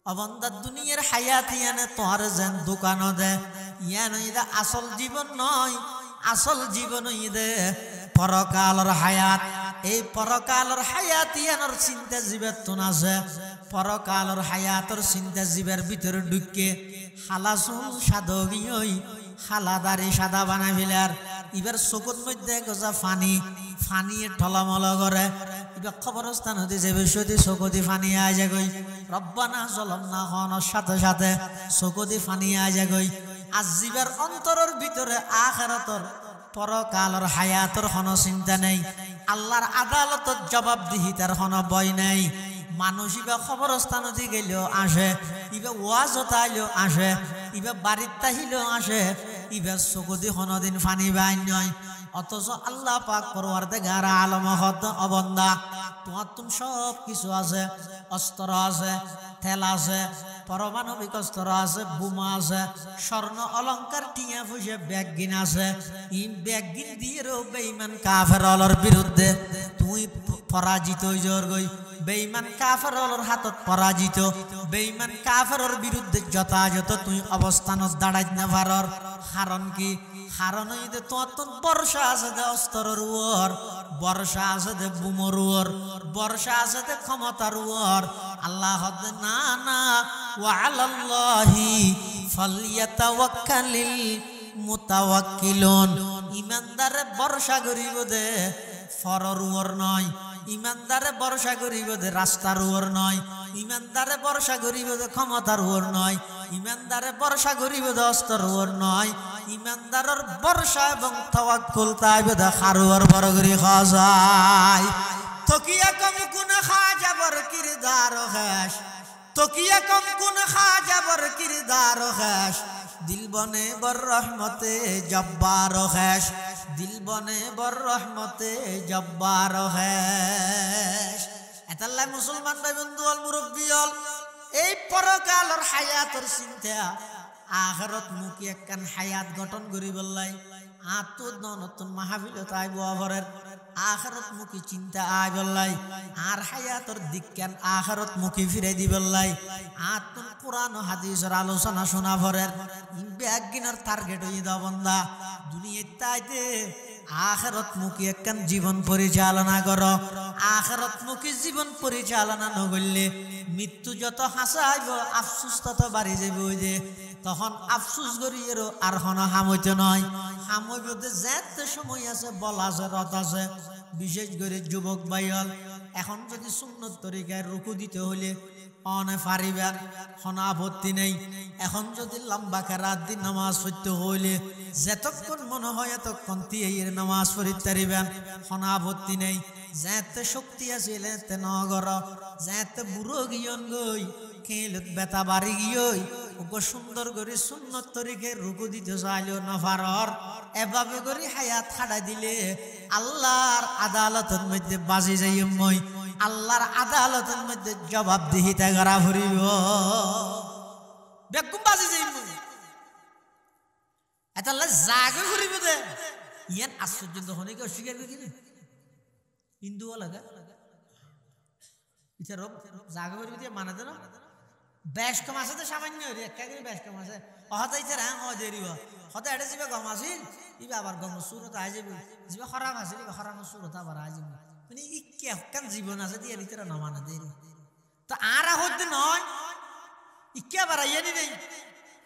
অবন্দার দুনিয়ার হায়াত ইয়ানে তোর যেন দোকানো দে ইয়ান ইদা আসল জীবন নয়, আসল জীবন ইদে পরকালর হায়াত। এই পরকালর হায়াত ইয়ানোর চিন্তা জীবের তুন আছে। পরকালর হায়াতর চিন্তা জীবের ভিতরে ঢুকে হালাসুল সাধবী ওই হালাদারি সাদা বানাই ফেলার এবার চকুর মধ্যে গজা ফানি ফানিয়ে ঠলামল করে এবার খবরস্থান হতে যাবে সদি চকুদি ফানি আয় যাগই রব্বানা জলামনা হওয়ার সাথে সাথে চকুদি ফানি আয় যাগই আজ জীবের অন্তরের ভিতরে আখিরাতর পরকালর হায়াতর কোনো চিন্তা নেই, আল্লাহর আদালতত জবাবদিহিতার কোনো ভয় নেই। মানুষ ইবা খবরস্থান গেলেও আসে, ইবা ওয়াজত আইলেও আসে, ইবা বাড়ির তাহিলেও আসে, ইবা চকুদি কোনোদিন ফানি বাই নয়। অথচ আল্লাহ পাক পরওয়ারদিগার আলম হদ অবন্দা তোমার তুম সব কিছু আছে, অস্ত্র আছে, তেল আছে, পারমাণবিক অস্ত্র আছে, বোমা আছে, স্বর্ণ অলঙ্কার টিয়া ফুসে ব্যাগিন আছে। ই ব্যাগিন দিয়ে বেঈমান কাফেরর বিরুদ্ধে তুই পরাজিত জোর গই। বেঈমান কাফেরর হাতত পরাজিত, বেঈমান কাফেরর বিরুদ্ধে যথাযথ তুই অবস্থানত দাঁড়াইত না পারর। কারণ কি? কারণ হইতে তোমার তো বর্ষা আছে দে অস্ত্রের উপর, বর্ষা আছে দে বুমর উপর, বর্ষা আছে দে ক্ষমতার উপর। আল্লাহ না না ওয়া আলাল্লাহি ফালইয়াতাওয়াক্কালিল মুতাওয়াক্কিলুন। ইমানদারে ভরসা করিব দে ফরর উপর নয়, ইমানদারে ভরসা করিব দে রাস্তার উপর নয়, ইমানদারে ভরসা করিব দে ক্ষমতার উপর নয়, ইমানদারে ভরসা করিব দে অস্ত্রের উপর নয়। ইমানদারের ভরসা এবং তাওয়াক্কুল তাইব দে খারুয়ার বড় করি খাজাই। তকিয়া কম কোন খাজাবর কিরদার খাস, তকিয়া কম কোন খাজাবর কিরদার খাস। দিল বনে বর রহমতে জব্বার খাস, দিল বনে বর রহমতে জব্বার খাস। এতাল্লাই মুসলমান ভাই বন্ধু অল মুরব্বী অল এই পরকালর হায়াতর চিন্তা আখিরাত মুখী একখান হায়াত গঠন করি বললাই আতুর নতুন মাহফিলত আইব আবরের আখিরাত মুখী চিন্তা আই বললাই আর হায়াতর দিকখান আখিরাত মুখী ফিরে দি বললাই আতুন কোরআন ও হাদিসের আলোচনা শোনা ভরের ব্যাগিনার টার্গেট হই দা বন্দা দুনিয়ায় তাইতে আখিরাত মুখী একখান জীবন পরিচালনা করো। আখিরাত মুখী জীবন পরিচালনা ন করলে মৃত্যু যত হাসাইব আফসোস তত বাড়ি যাইব। যে তখন আফসোস করিয়েরও আর কোনো হামইত নয়, হামইবতে যেতে সময় আছে বল আছে রথ আছে। বিশেষ করে যুবক ভাইল এখন যদি সুন্নত তরিকায় রুকু দিতে হলে অনে পারিবেন, কোনো আপত্তি নেই। এখন যদি লম্বা রাত দিন নামাজ পড়তে হইলে যতক্ষণ মনে হয় এতক্ষণ তিয়াইয়ের নামাজ পড়িতে পারিবেন, কোনো আপত্তি নেই। যেতে শক্তি আছে এতে নগর, যেতে বুড়ো গিয়ন গই খেলত বেতা বাড়ি গিয়ই ওকে সুন্দর করে সুন্নত তরিকে রুকু দিতে চাইলেও নফারর এভাবে করে হায়াত খাটাই দিলে আল্লাহর আদালতের মধ্যে বাজি যাই মই, আল্লাহর আদালতের মধ্যে জবাবদিহিতা করা ফুরিব বেকুম বাজি যাই মই এটা জাগে ফুরিব দে। ইয়ান আশ্চর্য তখন কেউ স্বীকার করি কিনা হিন্দু লাগা ইচ্ছা রব জাগে ফুরিব দিয়ে মানে দেন বেশ কম আছে তো সামান্য একা করে বেশ কম আছে অহত ইচ্ছা হ্যাঁ হ দেরিব হতে এটা যাবে গম আসিল ইবা আবার গম সুরত আই যাবে যাবে খরাব আসিল ইবা খরানো সুরত আবার আই যাবে মানে ইকে হকান জীবন আছে দিয়ে ভিতরে নমানা দেরি তো আর হতে নয় ইকে আবার আইয়ানি নেই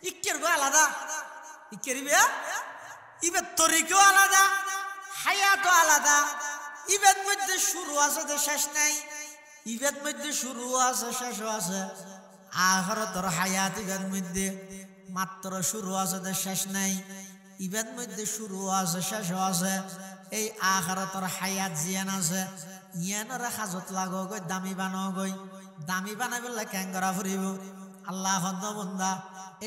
ইকের গো আলাদা ইকের ইবে ইবে তরিকও আলাদা হায়াতও আলাদা। ইবের মধ্যে শুরু আছে তো শেষ নাই, ইবের মধ্যে শুরু আছে শেষও আছে। আখিরাতের হায়াত ইবের মধ্যে মাত্র শুরু আছে তো শেষ নাই, ইবের মধ্যে শুরু আছে শেষও আছে। এই আখিরাতের হায়াত জিয়ান আছে ইয়ানের হাজত লাগো গই দামি বানাও গই দামি বানাই বললে ক্যাং করা ফুরিব। আল্লাহ বন্দা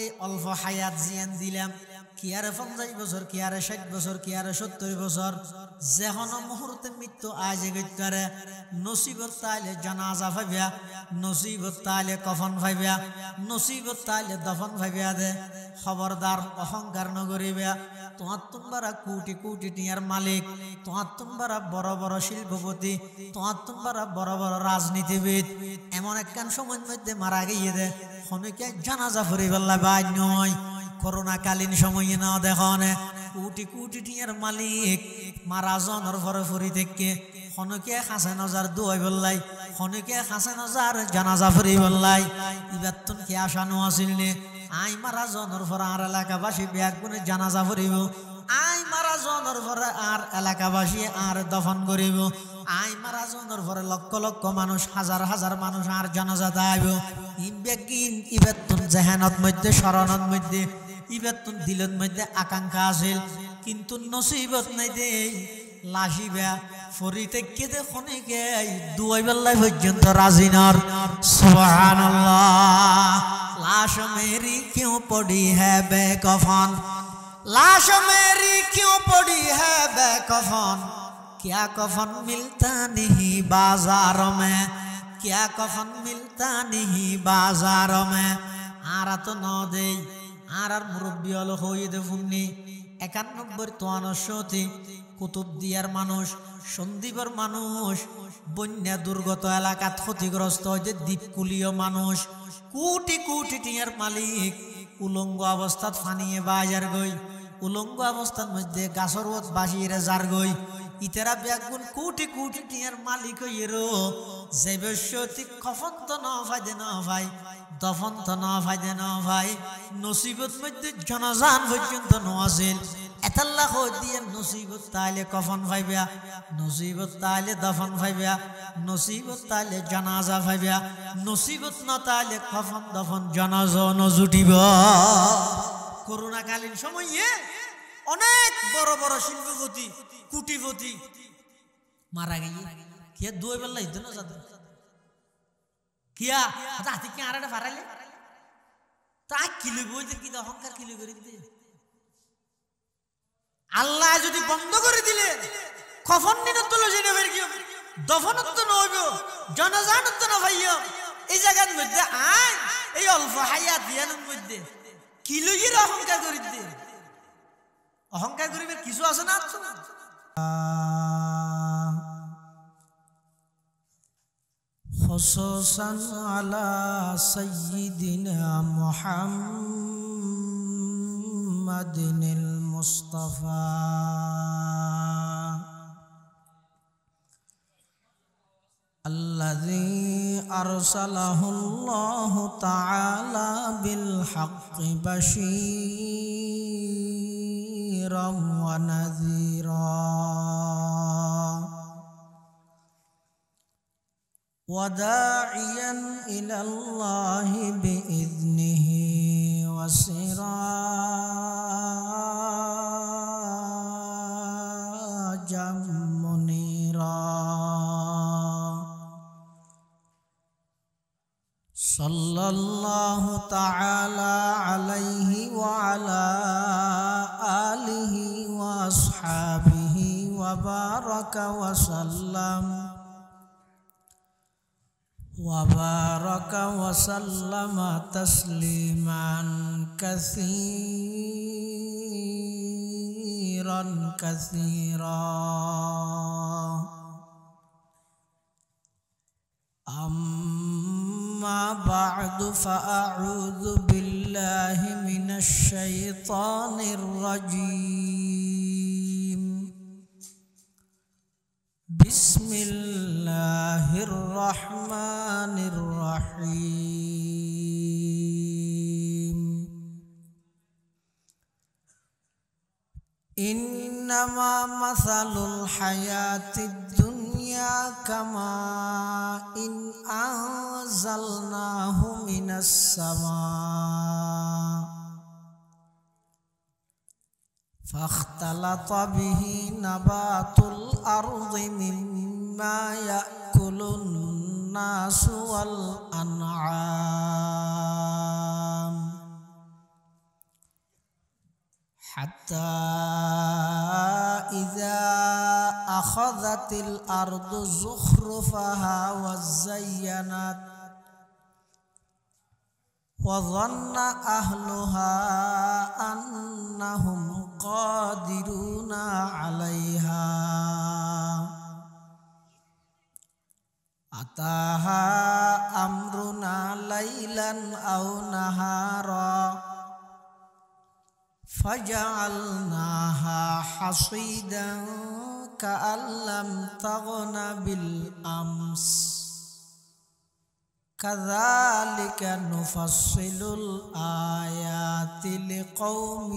এই অল্প হায়াত জিয়ান দিলাম কি আরে 50 বছর, কি আরে 60 বছর, কি আরে 70 বছর, যেহন মুহূর্তে মৃত্যু আজে গইতারে নসিবত তাইলে জানাজা ভাবিয়া, নসিবত তাইলে কফন ভাবিয়া, নসিবত তাইলে দফন ভাবিয়া দে। খবরদার অহংকার নগরিবা। তোমার তোমরা কোটি কোটি টিয়ার মালিক, তোমার তোমরা বড় বড় শিল্পপতি, তোমার তোমরা বড় বড় রাজনীতিবিদ, এমন একখান সময়ের মধ্যে মারা গিয়ে দে হনকে জানাজা ফুরিবেলা বাই নয়। করোনা কালীন সময়ে না দেখুন কোটি কোটি টিয়ার মালিক মারা জনের ভরে ফুরি থেকে হনকে হাসে নজার দুয়াই বললাই, হনকে হাসে নজার জানাজা ফুরি বললাই। ইবার তুন কি আশানো আসিল নে আই মারা জনের ভরে আর এলাকাবাসী ব্যাগ গুনে জানাজা ফুরিব, আই মারা জনের ভরে আর এলাকাবাসী আর দফন করিব, আই মারা জনের ভরে লক্ষ লক্ষ মানুষ, হাজার হাজার মানুষ আর জানাজা দাইব। ইবেগিন ইবেতুন জাহানত মধ্যে, শরণত মধ্যে, ইবেতুন দিলের মধ্যে আকাঙ্ক্ষা আছিল, কিন্তু নসিবত নাই দে লাশিবা ফরিতে কেদে খনিকে দুই বেলায় পর্যন্ত রাজিনার। সুবহানাল্লাহ। লাশ মেরি क्यों पड़ी है बेकफन, लाश मेरी क्यों पड़ी है बेकफन, क्या कफन मिलता नहीं बाजार में, क्या कफन मिलता नहीं बाजार में। आरा तो न दे আর মুরব্বী হলো হইদে ফুন্নি 91 তোয়ানশতি কুতুবদিয়ার মানুষ, সন্দীপের মানুষ, বন্যা দুর্গত এলাকাত ক্ষতিগ্রস্ত হয়েছে দ্বীপকুলীয় মানুষ, কোটি কোটি টিয়ার মালিক উলঙ্গ অবস্থাত ফানিয়ে বাজার গই, উলঙ্গ অবস্থার মধ্যে গাছর বাসিয়ে যার গই। ইতারা ব্যাগুন কোটি কোটি টিয়ার মালিক হইয়েরো যে বৈশ্যতি কফন তো ন ফাইদে ন ভাই, দফন তো ন ফাইদে ন ভাই, নসিবত মধ্যে জনজান পর্যন্ত ন আছিল। এতাল্লা হই দিয়ে নসিবত তাইলে কফন ভাইবা, নসিবত তাইলে দফন ভাইবা, নসিবত তাইলে জানাজা ভাইবা, নসিবত ন তাইলে কফন দফন জানাজা ন জুটিব। করোনা কালীন সময়ে অনেক বড় বড় শিল্পপতি, কুটিপতি মারা গিয়ে কিয়া দুই বেলা ইতো না যাতে কিয়া হাতে কি আরেটা ফারাইলে তা কিলো বইতে কি অহংকার কিলো করে দিতে। আল্লাহ যদি বন্ধ করে দিলে কফন নিনত জেনে বের কি দফনত তো নইব, জনজানত তো না ভাইয়া। এই জায়গার মধ্যে আই এই অল্প হায়াত ইয়ানের মধ্যে কিলো গিয়ে অহংকার করে দিতে। অহংকার করিবে কিছু আছে না? খুসুসান আলা সাইয়্যিদিনা মুহাম্মাদিনিল মুস্তাফা আল্লাযী আরসালাহুল্লাহু তাআলা বিল হাক্কি বাশীরাম ওয়া নাযীরা ওয়া দাঈয়ান ইলাল্লাহি বিইذনিহি ওয়া সিরাজাম মুনীরা। সাল্লাল্লাহু তাআলা আলাইহি ওয়া আলা আলিহি ওয়া আসহাবিহি ওয়া বারাকা ওয়া সাল্লাম ওয়া বারাকা ওয়া সাল্লামা তাসলিমান কাসীরান কাসীরা। أما بعد فأعوذ بالله من الشيطان الرجيم. بسم الله الرحمن الرحيم. إنما مثل الحياة الدنيا كماء أنزلناه من السماء فاختلط به نبات الأرض مما يأكل الناس والأنعام حتى إذا أخذت الأرض زخرفها وزينت وظن أهلها أنهم قادرون عليها أتاها أمرنا ليلا أو نهارا فجعلناها حصيدا كأن لم تغن بالأمس كذلك نفصل الآيات لقوم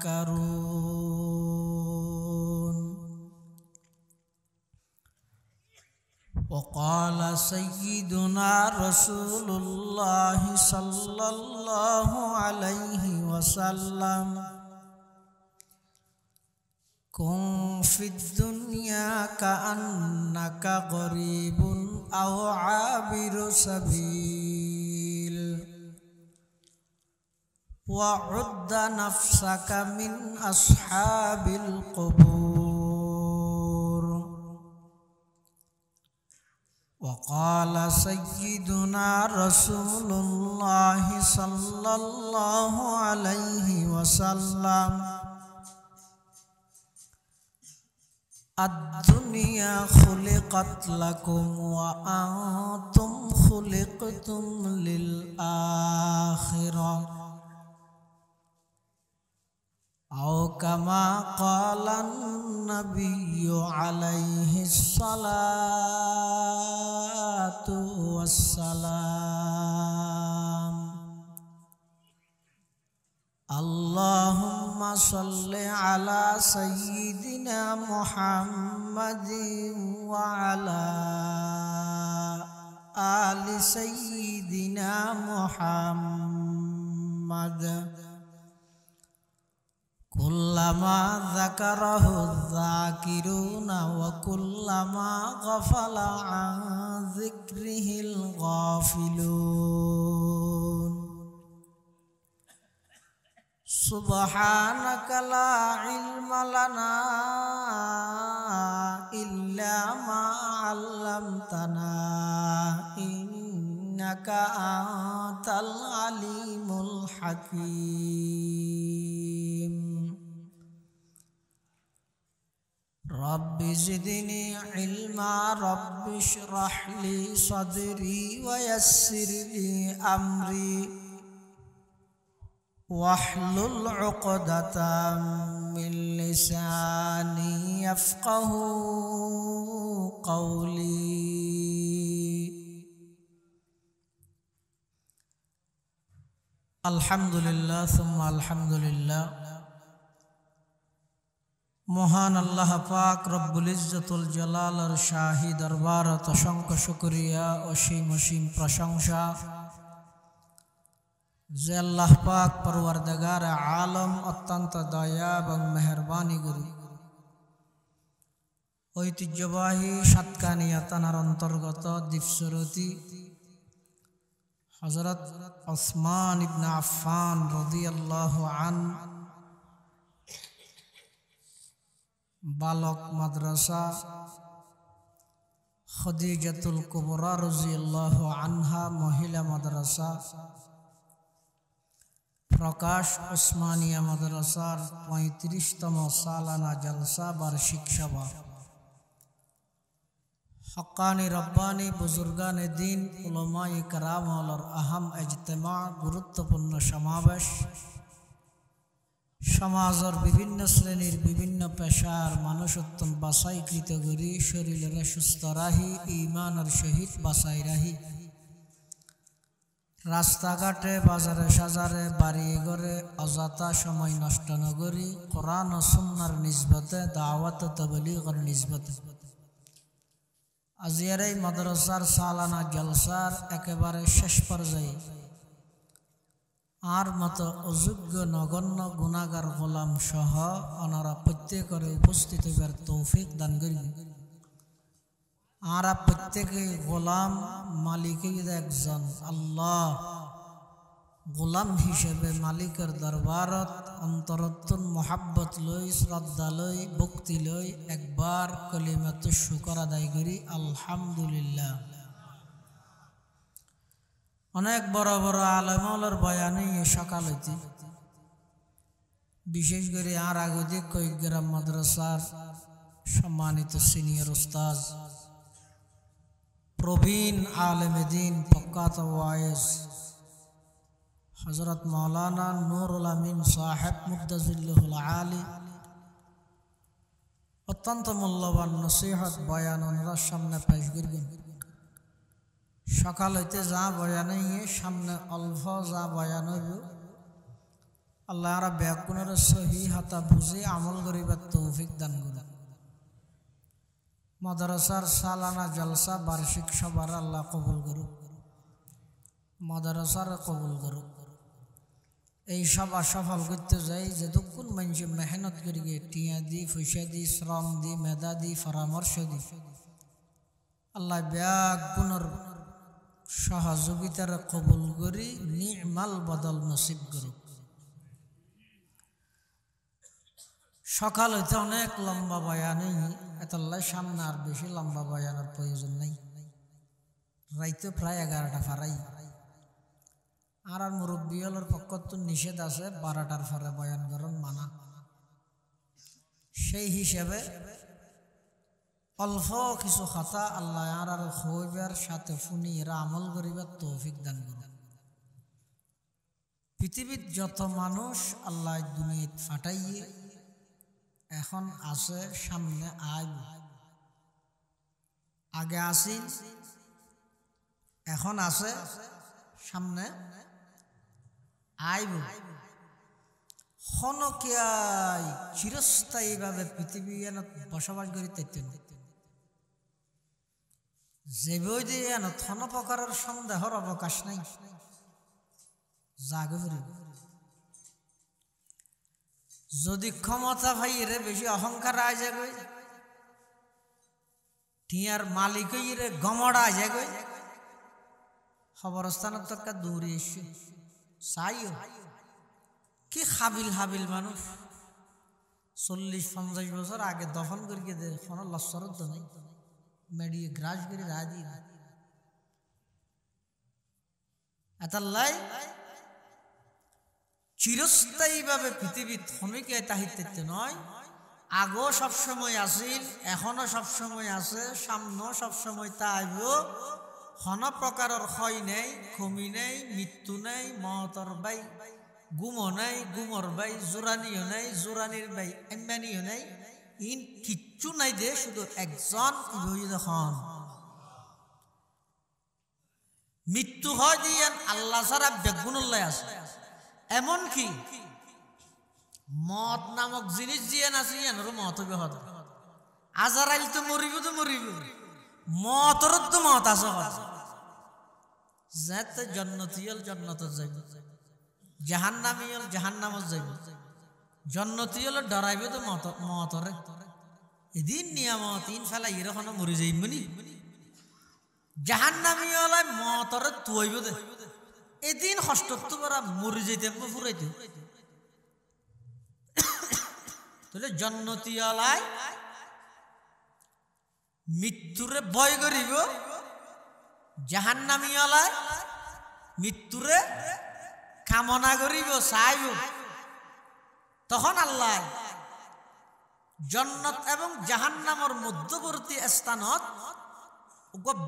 يتفكرون. وقال سيدنا رسول الله صلى الله عليه وسلم كن في الدنيا كأنك غريب أو عابر سبيل وعد نفسك من أصحاب القبور. وقال سيدنا رسول الله صلى الله عليه وسلم الدنيا خلقت لكم وأنتم خلقتم للآخرة أو كما قال النبي عليه الصلاة والسلام. اللهم صل على سيدنا محمد وعلى آل سيدنا محمد كلما ذكره الذاكرون وكلما غفل عن ذكره الغافلون. سبحانك لا علم لنا إلا ما علمتنا إنك أنت العليم الحكيم. رب زدني علما رب اشرح لي صدري ويسر لي أمري واحلل عقدة من لساني يفقه قولي. الحمد لله ثم الحمد لله. মহান আল্লাহ পাক রব্বুল ইজ্জতুল জালালের শাহী দরবারত অসংখ্য শুকরিয়া অসীম অসীম প্রশংসা যে আল্লাহ পাক পরওয়ারদিগার আলম অত্যন্ত দয়া এবং মেহেরবানি করি ঐতিহ্যবাহী সাতকানিয়া থানার অন্তর্গত দ্বীপসরতি হযরত ওসমান ইবনে আফফান রাদিয়াল্লাহু আনহু বালক মাদ্রাসা খদিজাতুল কুবরা রাদিয়াল্লাহু আনহা মহিলা মাদ্রাসা প্রকাশ ওসমানিয়া মাদ্রাসার ৩৫তম সালানা জলসা বার্ষিক সভা হক্কানি রব্বানি বুজুর্গানে দিন উলামায়ে কেরাম আলার আহম ইজতিমা গুরুত্বপূর্ণ সমাবেশ সমাজের বিভিন্ন শ্রেণীর বিভিন্ন পেশার মানুষোত্তম বাছাইকৃত করি শরীরের সুস্থ রাহি ঈমানের সহিত বাছাই রাহি রাস্তাঘাটে বাজারে সাজারে বাড়ি ঘরে অযথা সময় নষ্ট নগরী কোরআন ও সুন্নাহর নিসবতে দাওয়াত ও তাবলীগের নিসবতে আজিয়ার এই মাদ্রাসার সালানা জলসার একেবারে শেষ পর্যায়ে আর মতো অযোগ্য নগণ্য গুনাহগার গোলাম সহ ওনারা প্রত্যেকের উপস্থিত হবার তৌফিক দান করিবেন। আরা প্রত্যেকে গোলাম মালিকের একজন আল্লাহ গোলাম হিসেবে মালিকের দরবারত অন্তরত্তন মোহাব্বত লই শ্রদ্ধা লই ভক্তি লই একবার কলিমাত শুকর আদায় করি আলহামদুলিল্লাহ। অনেক বড় বড় আলেমর বয়ানে সকাল হইতে বিশেষ করে আর আগে কয়েকগ্রাম মাদ্রাসার সম্মানিত সিনিয়র উস্তাদ প্রবীণ আলেমে দ্বীন প্রখ্যাত ওয়াইজ হযরত মাওলানা নুরুল আমিন সাহেব মুদ্দাজিল্লাহুল আলী অত্যন্ত মূল্যবান নসিহত বয়ান ওনার সামনে পেশ করবেন। সকাল হইতে যা বয়ান সামনে অল্প যা বয়ান হইব আল্লাহ রা ব্যাকুণের সহি হাতা বুঝে আমল করিবার তৌফিক দান করুন। মাদ্রাসার সালানা জলসা বার্ষিক সবার আল্লাহ কবুল করুক, মাদ্রাসার কবুল করুক। এই সভা সফল করতে যাই যে দুঃখুন মানুষ মেহনত করি টিয়া দি পয়সা দি শ্রম দি মেধা দি পরামর্শ দি আল্লাহ ব্যাকুণের সহযোগিতার কবুল করি নিমাল বদল নসিব করুক। সকাল হইতে অনেক লম্বা বয়ান এতলাই সামনে আর বেশি লম্বা বয়ানের প্রয়োজন নেই। রাইতে প্রায় 11টা ফারাই আর মুরব্বী হলের পক্ষ তো নিষেধ আছে 12টার পরে বয়ান করেন মানা। সেই হিসেবে অল্প কিছু কথা আল্লাহ আর হইবার সাথে শুনি এরা আমল করিবার তৌফিক দান করুন। পৃথিবীর যত মানুষ আল্লাহ দুনিয়াত ফাটাইয়ে এখন আছে সামনে আইব, আগে আসিল এখন আছে সামনে আইব। হনকিয়াই চিরস্থায়ীভাবে পৃথিবী বসবাস করিতে যে বই দিয়ে থন প্রকারের সন্দেহর অবকাশ নাই। জাগে যদি ক্ষমতা ভাইরে বেশি অহংকার আয় যাবে টিয়ার মালিক রে গমড়া আয় যাবে খবরস্থানের তরকার দৌড়ে এসে চাইও কি হাবিল হাবিল মানুষ 40-50 বছর আগে দফন করিয়ে দে কোনো লস্করত নেই মেডিয়ে গ্রাস করে রায় দিয়ে এতাল্লাই চিরস্থায়ীভাবে পৃথিবী থমিকে তাহিতে নয়। আগও সবসময় আসিল, এখনো সবসময় আছে, সামনেও সবসময় তা আইব। হন প্রকারের ক্ষয় নেই, কমি নেই, মৃত্যু নেই, মহতর বাই গুমও নেই, গুমর বাই জোরানিও নেই, জোরানির বাই এম্বানিও নেই, ইন কিচ্ছু নাই দে শুধু একজন খন মৃত্যু হয় দিয়ে আল্লাহ সারা বেগুনুল্লাহ আছে। এমনকি মত নামক জিনিস দিয়ে আছে মত হবে হদ আজারাইল তো মরিব মতর তো মত আছে যাতে জন্নতিয়ল জন্নত যাইব, জাহান্নামিয়ল জাহান্নামত যাইব, জন্নতিয়ল ডরাইবে তো মতরে এদিন নিয়ামত ইন ফেলাই এরকম মরি যাইব নি জাহান্নামিয়ল মতরে তুইব দে এদিন হস্তত্ব করা মরি যেতে ফুরাইতে তাহলে জন্নতিয়ালায় মৃত্যুরে ভয় করিব, জাহান্নামিয়ালায় মৃত্যুরে কামনা করিব চাইব। তখন আল্লাহ জন্নত এবং জাহান্নামের মধ্যবর্তী স্থানত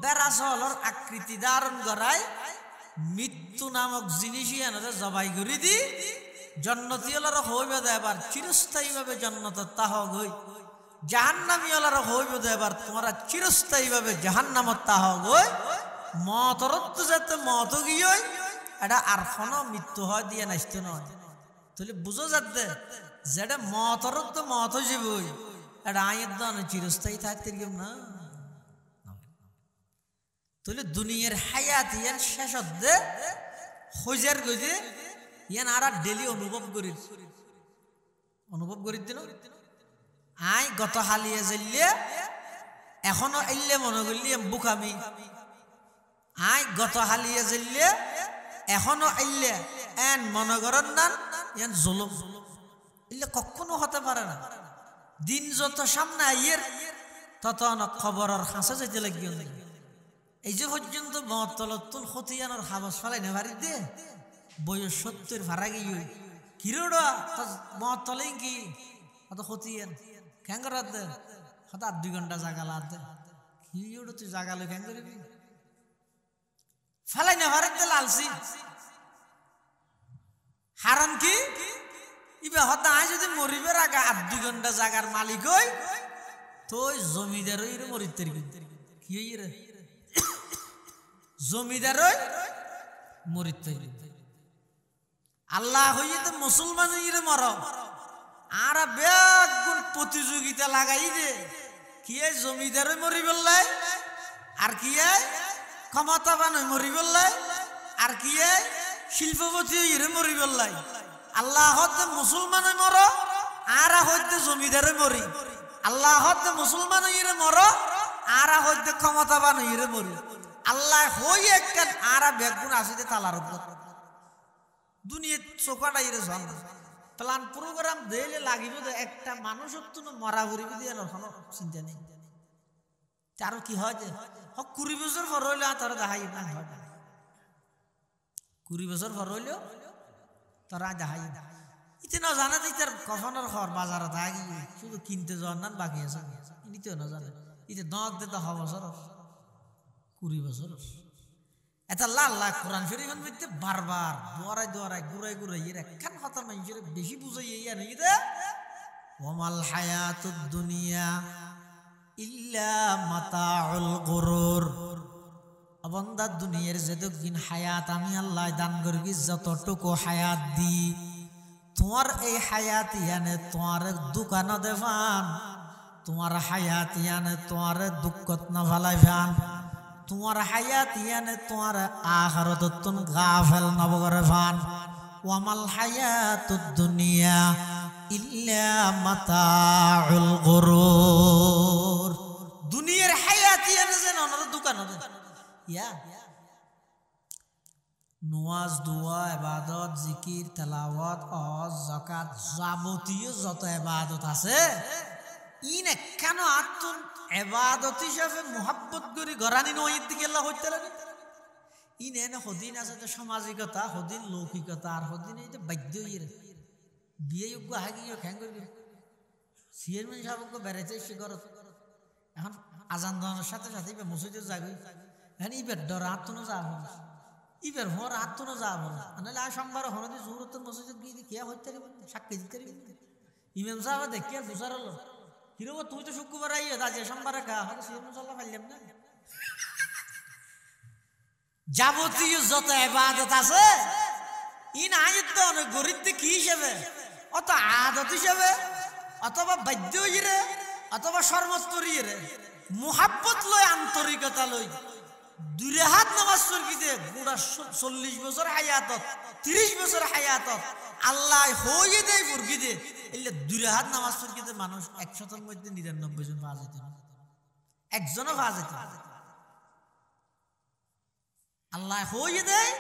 বেড়াচলর আকৃতি ধারণ করায় মৃত্যু নামক জিনিসই আনতে জবাই করি দি জন্নতিওয়ালার হইবে দেবার চিরস্থায়ীভাবে জন্নত তাহ গই, জাহান্নামিওয়ালার হইবে দেবার তোমরা চিরস্থায়ীভাবে জাহান্নামত তাহ গই। মতরত যাতে মত গিয়ে এটা আর কোনো মৃত্যু হয় দিয়ে নাচতে নয়। তাহলে বুঝো যাতে যেটা মতরত মত যাবই এটা আয়ের দান চিরস্থায়ী থাকতে না। তাহলে দুনিয়ার হায়াত ইয়ান শেষ হতে হইজার গজে ইয়ান আর ডেলি অনুভব করি দিন আই গত হালিয়ে যাইলে এখনো আইলে মনে করলি বুকামি, আই গত হালিয়ে যাইলে এখনো আইলে এন মনে করেন না এন জুলুম এগুলো কখনো হতে পারে না। দিন যত সামনে আইয়ের তত খবরের হাসা যেতে লাগিও না। এই যে পর্যন্ত মতলতুল খতিয়ানোর হাবাস ফেলাই না বাড়ি দিয়ে বয়স 70 ভাড়া গিয়ে কিরোড়া মতলেই কি অত খতিয়ান খেঙ্গর দে হত 2 ঘন্টা জাগালা দে কি ওটা তুই জাগালে খেঙ্গ করবি ফেলাই না ভাড়া দিয়ে লালসি হারাম কি ইবে হতা আই যদি মরিবের আগে 2 ঘন্টা জাগার মালিক হই তো জমিদার হইরে মরিতে কি হইরে জমিদার হই মরিতে আল্লাহ হইয়ে তো মুসলমান হইরে মর আর বেগুন প্রতিযোগিতা লাগাই দে কি জমিদার হই মরি বললাই আর কি ক্ষমতাবান হই মরি বললাই আর কি শিল্পপতি হইরে মরি বললাই আল্লাহ হতে মুসলমান মর আর হইতে জমিদারে মরি আল্লাহ হতে মুসলমান হইরে মর আর হইতে ক্ষমতাবান হইরে মরি আল্লাহ হই একখান আর বেগুন আসিতে তালার উপর দুনিয়া চোখাটা ইরে জন প্লান প্রোগ্রাম দিলে লাগিব যে একটা মানুষ মরা ঘুরি দিয়ে কোনো চিন্তা নেই আরো কি হয় যে 20 বছর পর হইলে আর তারা দেখাই না 20 বছর পর হইলেও তারা দেখাই ইতে না জানা যে তার কফনের ঘর বাজারে থাকি শুধু কিনতে যাওয়ার না বাকি আছে ইনিতেও না জানে ইতে দঁত দিতে 6 বছর 20 বছর এটা লাল লাখ কোরআন শরীফ মধ্যে বারবার দোয়ারাই ঘুরাই এর একখান কথা মানুষের বেশি বুঝাই ইয়া নাকি দে ওয়ামাল হায়াতুদ দুনিয়া ইল্লা মাতাউল গুরুর বান্দা দুনিয়ার যতদিন হায়াত আমি আল্লাহ দান করবি যতটুকু হায়াত দি তোমার এই হায়াত ইয়ানে তোমার দোকান দেবান তোমার হায়াত ইয়ানে তোমার দুঃখত না ভালাইবান তোমার হায়াত ইয়ানে তোমার আখিরাততুন গাফিল না বগরবান ওয়ামাল হায়াতুদ দুনিয়া ইল্লা মাতাউল গুরুর দুনিয়ার হায়াত ইয়ানে যেন ওনার দোকান ইয়া নামাজ দোয়া ইবাদত জিকির তেলাওয়াত হজ যাকাত যাবতীয় যত ইবাদত আছে ইনে কেন আতুন ইবাদত হিসাবে মোহাব্বত করি গরানি নইত দিকে আল্লাহ হইতে লাগে ইনে না হদিন আছে যে সামাজিকতা হদিন লৌকিকতা আর হদিন এই যে বাধ্য হইরে বিয়ে যোগ্য হাগিও খেং করবি চেয়ারম্যান সাহেবকে বেড়াইতে এসে করত এখন আজান দেওয়ার সাথে সাথে মসজিদে যাবি এখন ইবের ডর আত্মনো যাব ইবের হর আত্মনো যাব নাহলে আর সোমবার হরদি জোরতের মসজিদে গিয়ে কে হইতে সাক্ষী দিতে ইমাম সাহেব দেখি আর বুঝার হলো কিরব তুই তো শুক্রবার আইয়ে আজ সোমবারে খা হয়তো চেয়ারম্যান সাল্লাহ পাইলাম না যাবতীয় যত ইবাদত আছে ইন আয়ত অনেক গরিব কি হিসেবে অত আদত হিসেবে অথবা বাধ্য হইরে অথবা সর্বস্তরীয় মুহাব্বত লই আন্তরিকতা লই দুরে হাত নামাজ পড়িতে পুরা 40 বছর হায়াতত 30 বছর হায়াতত আল্লাহ হইয়ে দেয় ফুরকিতে এলে দুরে হাত নামাজ পড়িতে মানুষ 100 এর মধ্যে 99 জন পাওয়া যেত একজনও পাওয়া যেত আল্লাহ হইয়ে দেয়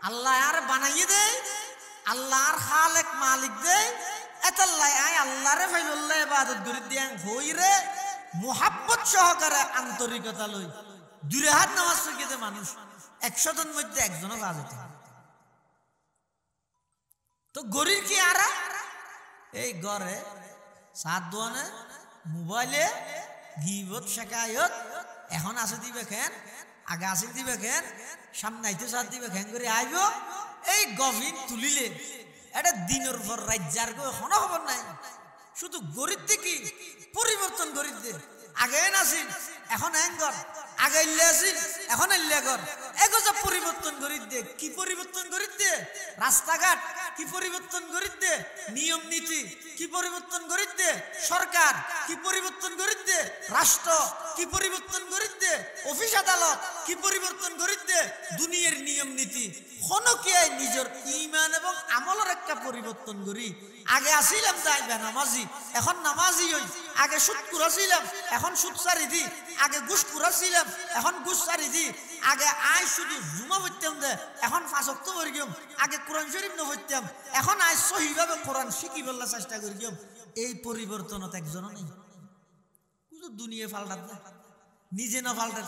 আল্লাহ আর বানাইয়ে দেয় আল্লাহ আর খালেক মালিক দেয় এতাল্লাই আই আল্লাহরে ফাইলুল্লাহ ইবাদত করি দিয়াং হইরে মুহাব্বত সহকারে আন্তরিকতা লই দুরে হাত নামাজ পড়িতে মানুষ 100 জন মধ্যে একজনও পাওয়া যেত তো গরিব কি আরা এই ঘরে সাত দোয়ানে মোবাইলে গিবত শেখায়ত এখন আছে দিবে কেন আগে আসিল দিবে কেন সামনে আইতে সাত দিবে কেন করে আইব এই গভীর তুলিলে এটা দিনের পর রাজ্যার কোনো খবর নাই শুধু গরিব কি পরিবর্তন গরিব দে আগে নাসিল এখন এঙ্গর আগে ইল্লে আসিল এখন ইল্লে গর এগোজা পরিবর্তন গরিব দে কি পরিবর্তন গরিব দে রাস্তাঘাট কি পরিবর্তন গরিব দে নিয়ম নীতি কি পরিবর্তন গরিব দে সরকার কি পরিবর্তন গরিব দে রাষ্ট্র কি পরিবর্তন গরিব দে অফিস আদালত কি পরিবর্তন গরিব দে দুনিয়ার নিয়ম নীতি হনকে নিজের ঈমান এবং আমলের একটা পরিবর্তন করি আগে আসিলাম তাই নামাজি এখন নামাজি হই আগে সুদ কুরা ছিলাম এখন সুদ সারি দি, আগে ঘুষ কুরা ছিলাম এখন ঘুষ সারি দি, আগে আয় শুধু জুমা পড়তাম দে এখন 5 ওয়াক্ত পড়ি গিয়াম, আগে কোরআন শরীফ না পড়তাম এখন আয় সহিভাবে কোরআন শিখি বললা চেষ্টা করি গিয়াম। এই পরিবর্তনত একজনও নেই। শুধু দুনিয়া পাল্টা নিজে না পাল্টা।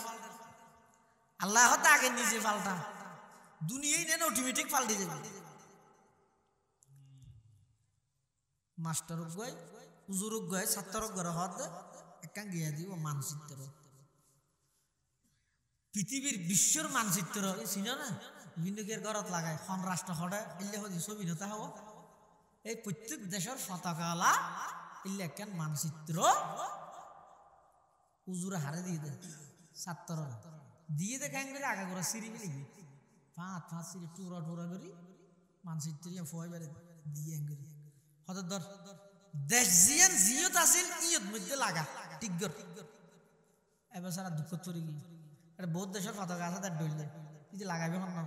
আল্লাহ হতে আগে নিজে পাল্টা, দুনিয়াই নেন অটোমেটিক পাল্টে যাবে। মাস্টার গয় উজুর গয় ছাত্র ঘর হদ একটা গিয়া দিব মানচিত্র, পৃথিবীর বিশ্বর মানচিত্র চিন না বিন্দুকের ঘরত লাগায় খন রাষ্ট্র হরে এলে হদি ছবি নতা হব। এই প্রত্যেক দেশের পতাকালা এলে একটা মানচিত্র উজুরে হারে দিয়ে দেয় ছাত্ররা দিয়ে দেখে করে আগা করে সিঁড়ি মিলে গিয়ে 5 সিঁড়ি টুরা টুরা করি মানচিত্র ফয় বেড়ে দিয়ে হঠাৎ ধর দেশ জিয়ান জিয়ত আছিল ইয়ত মধ্যে লাগা টিকগর এবার সারা দুঃখ তরি গিয়ে এটা বহুত দেশের পতাকা আছে তার ডইল যদি লাগাবে হন না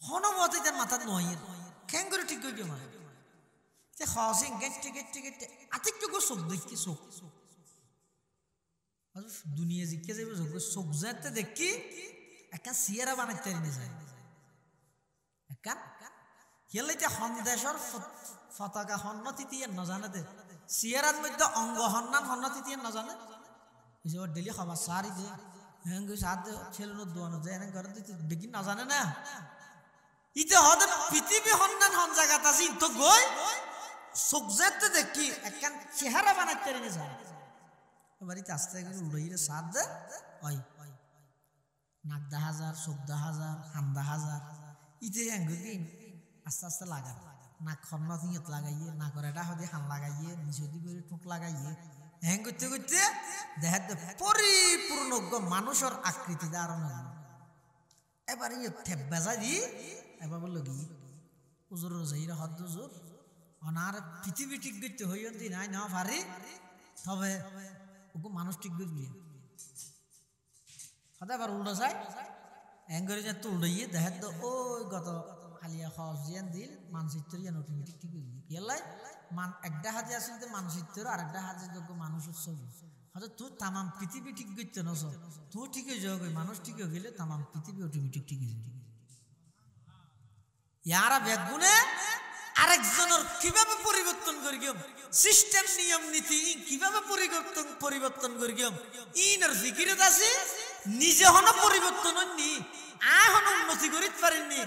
হনমতে তার মাথার নয় খ্যাং করে ঠিক করে মানে হসিং গেটে গেটে গেটে আতিকটুকু চোখ দেখি চোখ দুনিয়া জিজ্ঞে যাবে চোখ যাতে দেখি একটা সিয়ারা বানাইতে যায় একটা হেলাইতে সন্দেশের পতাকা সন্নতি দিয়ে নজানে দে সিয়ারার মধ্যে অঙ্গ সন্নান সন্নতি দিয়ে নজানে ডেলি খাবার সারি দে হ্যাঁ সার দে ছেলে দোয়ানো যায় এনে ঘরে দেখি নজানে না ইতে হতে পৃথিবী সন্ধান হন জায়গাত আছে তো গই চোখ যাতে দেখি একটা চেহারা বানাইতে যায় বাড়িতে আস্তে করে উড়াইরে সার দে ওই নাক 10,000 চোখ 10,000 হান 10,000 ইতে আস্তে আস্তে লাগা নাক খন্না তিঁত লাগাইয়ে নাকর এটা হদি হান লাগাইয়ে নিচে করে ঠোঁট লাগাইয়ে হ্যাং করতে করতে দেখা পরিপূর্ণ মানুষের আকৃতি ধারণ এবার ইয়ে ঠেপ বেজা দি এবার বললো কি উজুর যাইরা হদ উজুর অনার পৃথিবী ঠিক করতে হইও দি নাই না পারি তবে ওকে মানুষ ঠিক করবি হতে এবার উল্টো যায় এঙ্গরে যে তুলইয়ে দেখা তো ওই গত হালিয়া খস জিয়ান দিল মানচিত্র ইয়ান অটোমেটিক ঠিক হয়ে গিয়ে গেলাই মান একটা হাতে আসলে মানচিত্র আর একটা হাতে যোগ্য মানুষের ছবি হয়তো তুই তামাম পৃথিবী ঠিক করতে নস তুই ঠিক হয়ে যাবে মানুষ ঠিক হয়ে গেলে তামাম পৃথিবী অটোমেটিক ঠিক হয়ে যাবে ইয়ারা বেগুনে আরেকজনের কিভাবে পরিবর্তন করি গিয়ে সিস্টেম নিয়ম নীতি কিভাবে পরিবর্তন করি গিয়ে ইনার ফিকিরত আছে নিজে হন পরিবর্তন হননি আয় হন উন্নতি করিতে পারেননি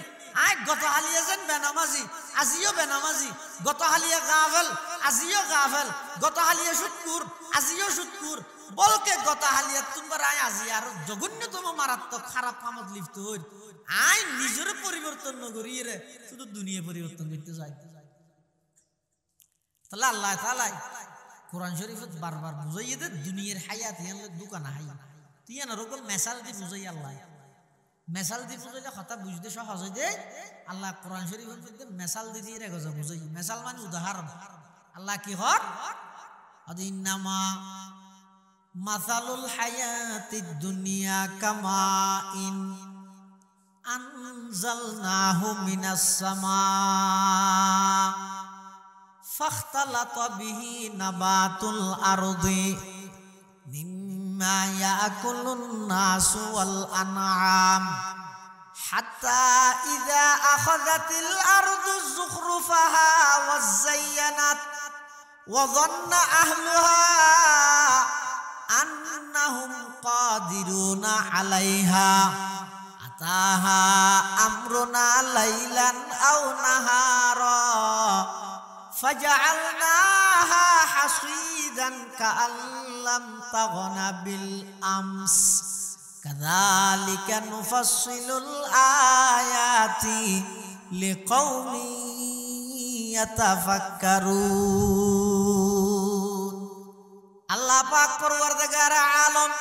আয় গত হালিয়া যেন বেনামাজি আজিও বেনামাজি গত হালিয়া গাফেল আজিও গাফেল গত হালিয়া সুৎকুর আজিও সুৎকুর বলকে গত হালিয়া তোমার আয় আজি আর জঘন্যতম মারাত্মক খারাপ কামত লিপ্ত হই আয় নিজের পরিবর্তন নগরী রে শুধু দুনিয়া পরিবর্তন করতে যায় তাহলে আল্লাহ তাআলা কোরআন শরীফত বারবার বুঝাইয়ে দে দুনিয়ার হায়াত ইয়ান দোকান হাই তুই না রকম মেসাল দি বুঝাই আল্লাহ মেসাল দি বুঝাইলে কথা বুঝতে সহজ হয়ে যায় আল্লাহ কোরআন শরীফের মধ্যে মেসাল দি দিয়ে রেখে বুঝাই মেসাল মানে উদাহরণ আল্লাহ কি হর আদিন্নামা মাসালুল হায়াতিদ দুনিয়া কামা ইন আনজালনাহু মিনাস সামা ফাখতালাতা বিহি নাবাতুল আরদি মিম্মা ইয়াকুলুন নাসু ওয়াল আনআম হাত্তা ইযা আখাযাতিল আরদু যুখরুফাহা ওয়া যায়্যানাত ওয়া যান্না আহলুহা আন্নাহুম কাদিরুনা আলাইহা আতাহা আমরুনা লাইলান আও নাহারা ফাজআলনাহা হাসীদান কাআল্লাম তাগনা বিল আমস কাযালিকা নুফাসসিলুল আয়াতি লিকাউমি ইয়াতাফাক্কারুন। আল্লাহ পাক পরওয়ারদিগার আলম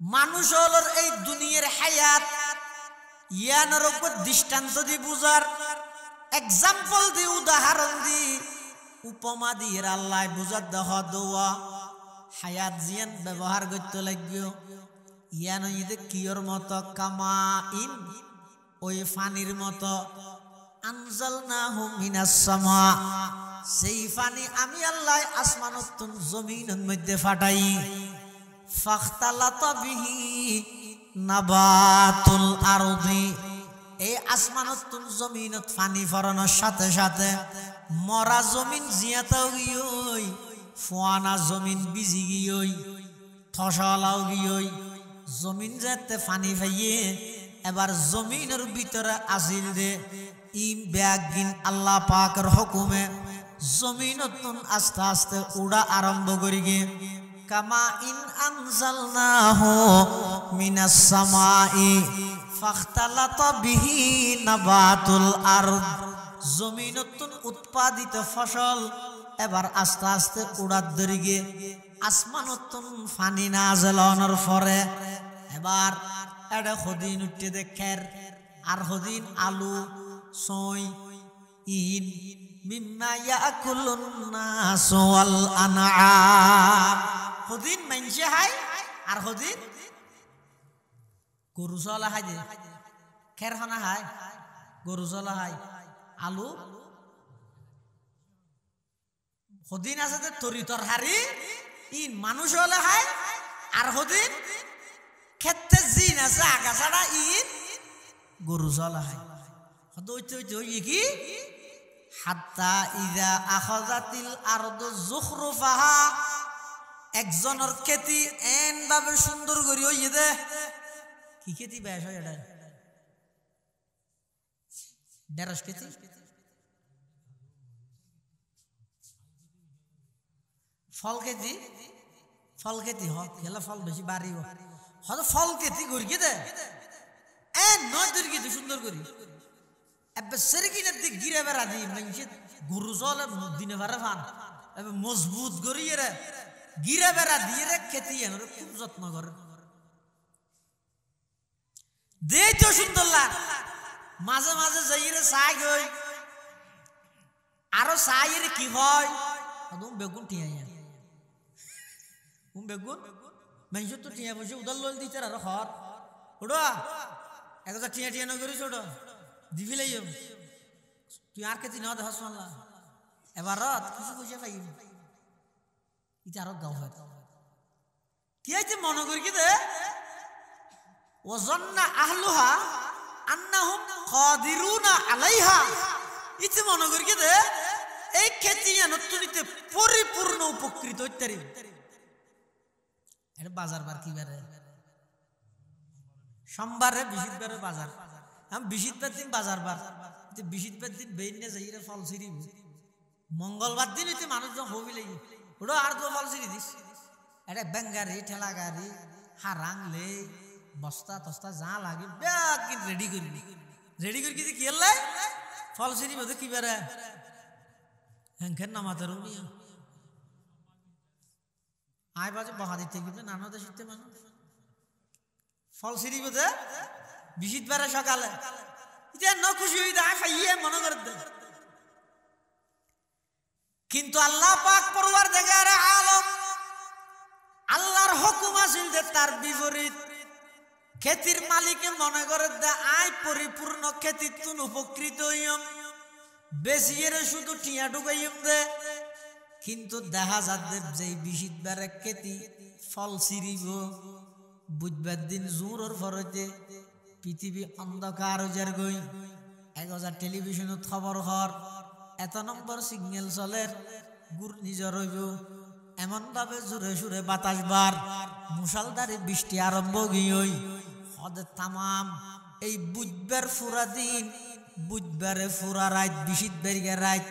মানুষ হলোর এই দুনিয়ার হায়াত ইয়ানের উপর দৃষ্টান্ত দি বুঝার এক্সাম্পল দি উদাহরণ দি উপমা দিয়ে আল্লাহ বুঝার দেহ দোয়া হায়াত জিয়ান ব্যবহার করতে লাগিও ইয়ান ইদে কিয়র মতো কামা ইন ওই ফানির মতো আনজালনাহু মিনাস সামা সেই পানি আমি আল্লাহ আসমানতুন জমিনের মধ্যে ফাটাই ফাখতালাতা বিহি নাবাতুল আরদি এই আসমানতুন জমিনত পানি ফরানোর সাথে সাথে মরা জমিন জিয়াতাও গিয়ই ফুয়ানা জমিন বিজি গিয়ই ফসলাও গিয়ই জমিন যেতে পানি পাইয়ে এবার জমিনের ভিতরে আসিল দে ইম ব্যাগিন আল্লাহ পাকের হুকুমে জমিনতুন আস্তে আস্তে উড়া আরম্ভ করি গে কামা ইন আনজালনাহু মিনাস সামাই ফাখতালাতা বিহি নাবাতুল আরদ জমিনতুন উৎপাদিত ফসল এবার আস্তে আস্তে উড়াত ধরি গে আসমানতুন পানি নাযিল হওয়ার পরে এবার এটা হদিন উঠতে দেখের আর হদিন আলু সই ইন মিম্মা ইয়াকুলুন নাস ওয়াল আনআম হদিন মানছে হাই আর হদিন গরু চলা হাই দে খেরখানা হাই গরু চলা হাই আলু হদিন আছে যে তরি তরহারি ইন মানুষ হলে হাই আর হদিন খেতে জিন আছে আগাছাড়া ইন গরু চলা হাই কি হাত্তা ইযা আখাযাতিল আরদু যুখরুফাহা একজনের খেতি এন ভাবে সুন্দর করি হইয়ে দে কি খেতি বেশ হয় এটা ঢেঁড়স খেতি ফল খেতি হোক খেলা ফল বেশি বাড়ি হয়তো ফল খেতি করি দে এন নয় দূর খেতি সুন্দর করি এবার সেরকিনের দিক গিরে বেড়া দিই মানুষ গরু জলে দিনে বেড়া ফান এবার মজবুত করি রে গিরে বেড়া দিয়ে রে খেতি খুব যত্ন করে দে তো সুন্দর লাগ মাঝে মাঝে যাই রে চাই গই আরো চাই রে কি হয় বেগুন ঠিয়াই বেগুন মানুষ তো টিয়া বসে উদার লোল দিতে আর হর ওড়া একটা টিয়া টিয়া নগরিস ওটা দিবি লাই তুই আর খেতি না দেখাস মানলা এবার কিছু পয়সা পাই এটা আরো গাও হয় কি আছে মনে করি কি দে ওয়াজান্না আহলুহা আন্নাহুম কাদিরুনা আলাইহা ইচ্ছে মনে করি কি দে এই খেতি নতুনিতে পরিপূর্ণ উপকৃত হইতারি এটা বাজার বার কি বারে সোমবারে বৃহস্পতিবারে বাজার আমি বৃহস্পতিবার দিন বাজার বার বৃহস্পতিবার দিন বেইনে যাই রে ফল ছিড়ি মঙ্গলবার দিন হইতে মানুষজন হবি লাগি ওটা আর তো ফল ছিড়ি দিস এটা বেঙ্গারি ঠেলা গাড়ি হারাংলে বস্তা তস্তা যা লাগে ব্যাগ কিন্তু রেডি করি কি এলাই ফল ছিড়ি বোধ কি বারে হ্যাঁ নামাতে রুমিয়া আয় বাজে বহা দিতে কিন্তু নানা দেশে মানুষ ফল ছিড়ি বোধে বৃহস্পতিবারে সকালে খুশি হয়ে যায় খাইয়ে মনে করে দে কিন্তু আল্লাহ পাক পরওয়ারদিগারে আলম আল্লাহর হুকুম আছিল যে তার বিপরীত খেতির মালিকে মনে করে দে আয় পরিপূর্ণ খেতির তুন উপকৃত হইম বেশি এরে শুধু টিয়া ঢুকাইম দে কিন্তু দেখা যাচ্ছে যে বৃহস্পতিবারে খেতি ফল ছিড়িব বুধবার দিন জোরের ফরতে পৃথিবী অন্ধকার উজার গই 1000 টেলিভিশনত খবর হর এত নম্বর সিগন্যাল চলের ঘূর্ণিঝড় হইব এমন ভাবে জোরে সুরে বাতাস বার মুষলধারে বৃষ্টি আরম্ভ গিয়ে হদে তামাম এই বুধবার ফুরা দিন বুধবারে ফুরা রাত বৃহস্পতিবারে রাত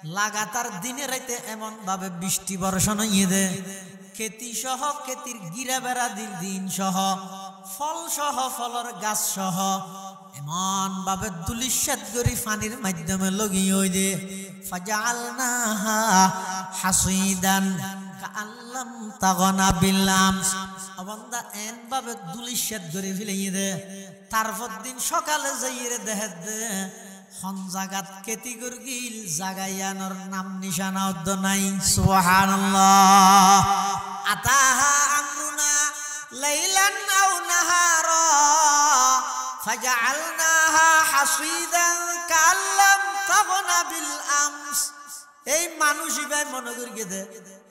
লাগাতার দিনে রাতে এমন ভাবে বৃষ্টি বর্ষণ হইয়ে দে খেতি সহ খেতির গিরা বেড়া দিন সহ ফল সহ ফলর গাছ সহ এমন ভাবে দুলিশাত গরি পানির মাধ্যমে লগিয়ে হই দে ফাজালনাহা হাসিদান কাআল্লাম তাগনা বিল্লাম অবন্দা এন ভাবে দুলিশাত গরি ফেলিয়ে দে তারপর দিন সকালে যাইয়ে দেহে দে হন জাগাত খেতি গিল জাগাইয়ানোর নাম নিশানা অদ্দ নাই সুবহানাল্লাহ আতাহা আমরুনা লাইলান আও নাহারা ফাজআলনাহা হাসিদান কাল্লাম তাগনা বিল আমস এই মানুষই ভাই মনে করি দে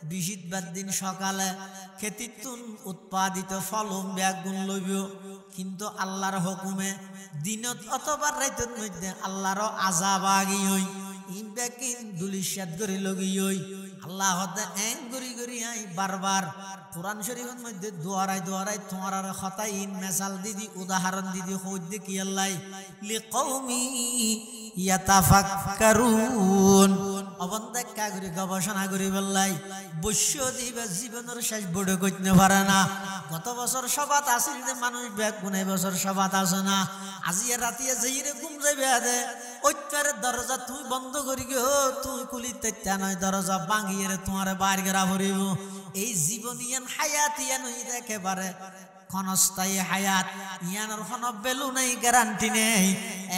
বৃহস্পতিবার দিন সকালে খেতিতুন উৎপাদিত ফলন ব্যাগুণ লইব কিন্তু আল্লাহর হুকুমে দিনত অথবা রাতের মধ্যে আল্লাহর আযাব আগি হই ইন ব্যাকিন দুলিশাত করি লগি হই আল্লাহ হতে এন গরি গরি আই বারবার কোরআন শরীফের মধ্যে দোয়ারাই তোমার খতাইন মেসাল দিদি উদাহরণ দিদি হইদ কি আল্লাহ লিকৌমি ইয়াতাফাক্কারুন অবন্দেক্ষা করি গবেষণা করি বললাই বৈশ্য দিবে জীবনের শেষ বড় করতে পারে না গত বছর সবাত আসিল মানুষ ব্যাগ গুনে বছর সবাত আসে না আজিয়া রাতিয়া যেই রকম যাইবে দে ওইটার দরজা তুই বন্ধ করি গো তুই কুলিতে নয় দরজা ভাঙিয়ে তোমার বাইর করা ভরিব এই জীবনিয়ান হায়াতিয়ান হইতে একেবারে ক্ষণস্থায়ী হায়াত ইয়ানোর কোনো বেলু নেই গ্যারান্টি নেই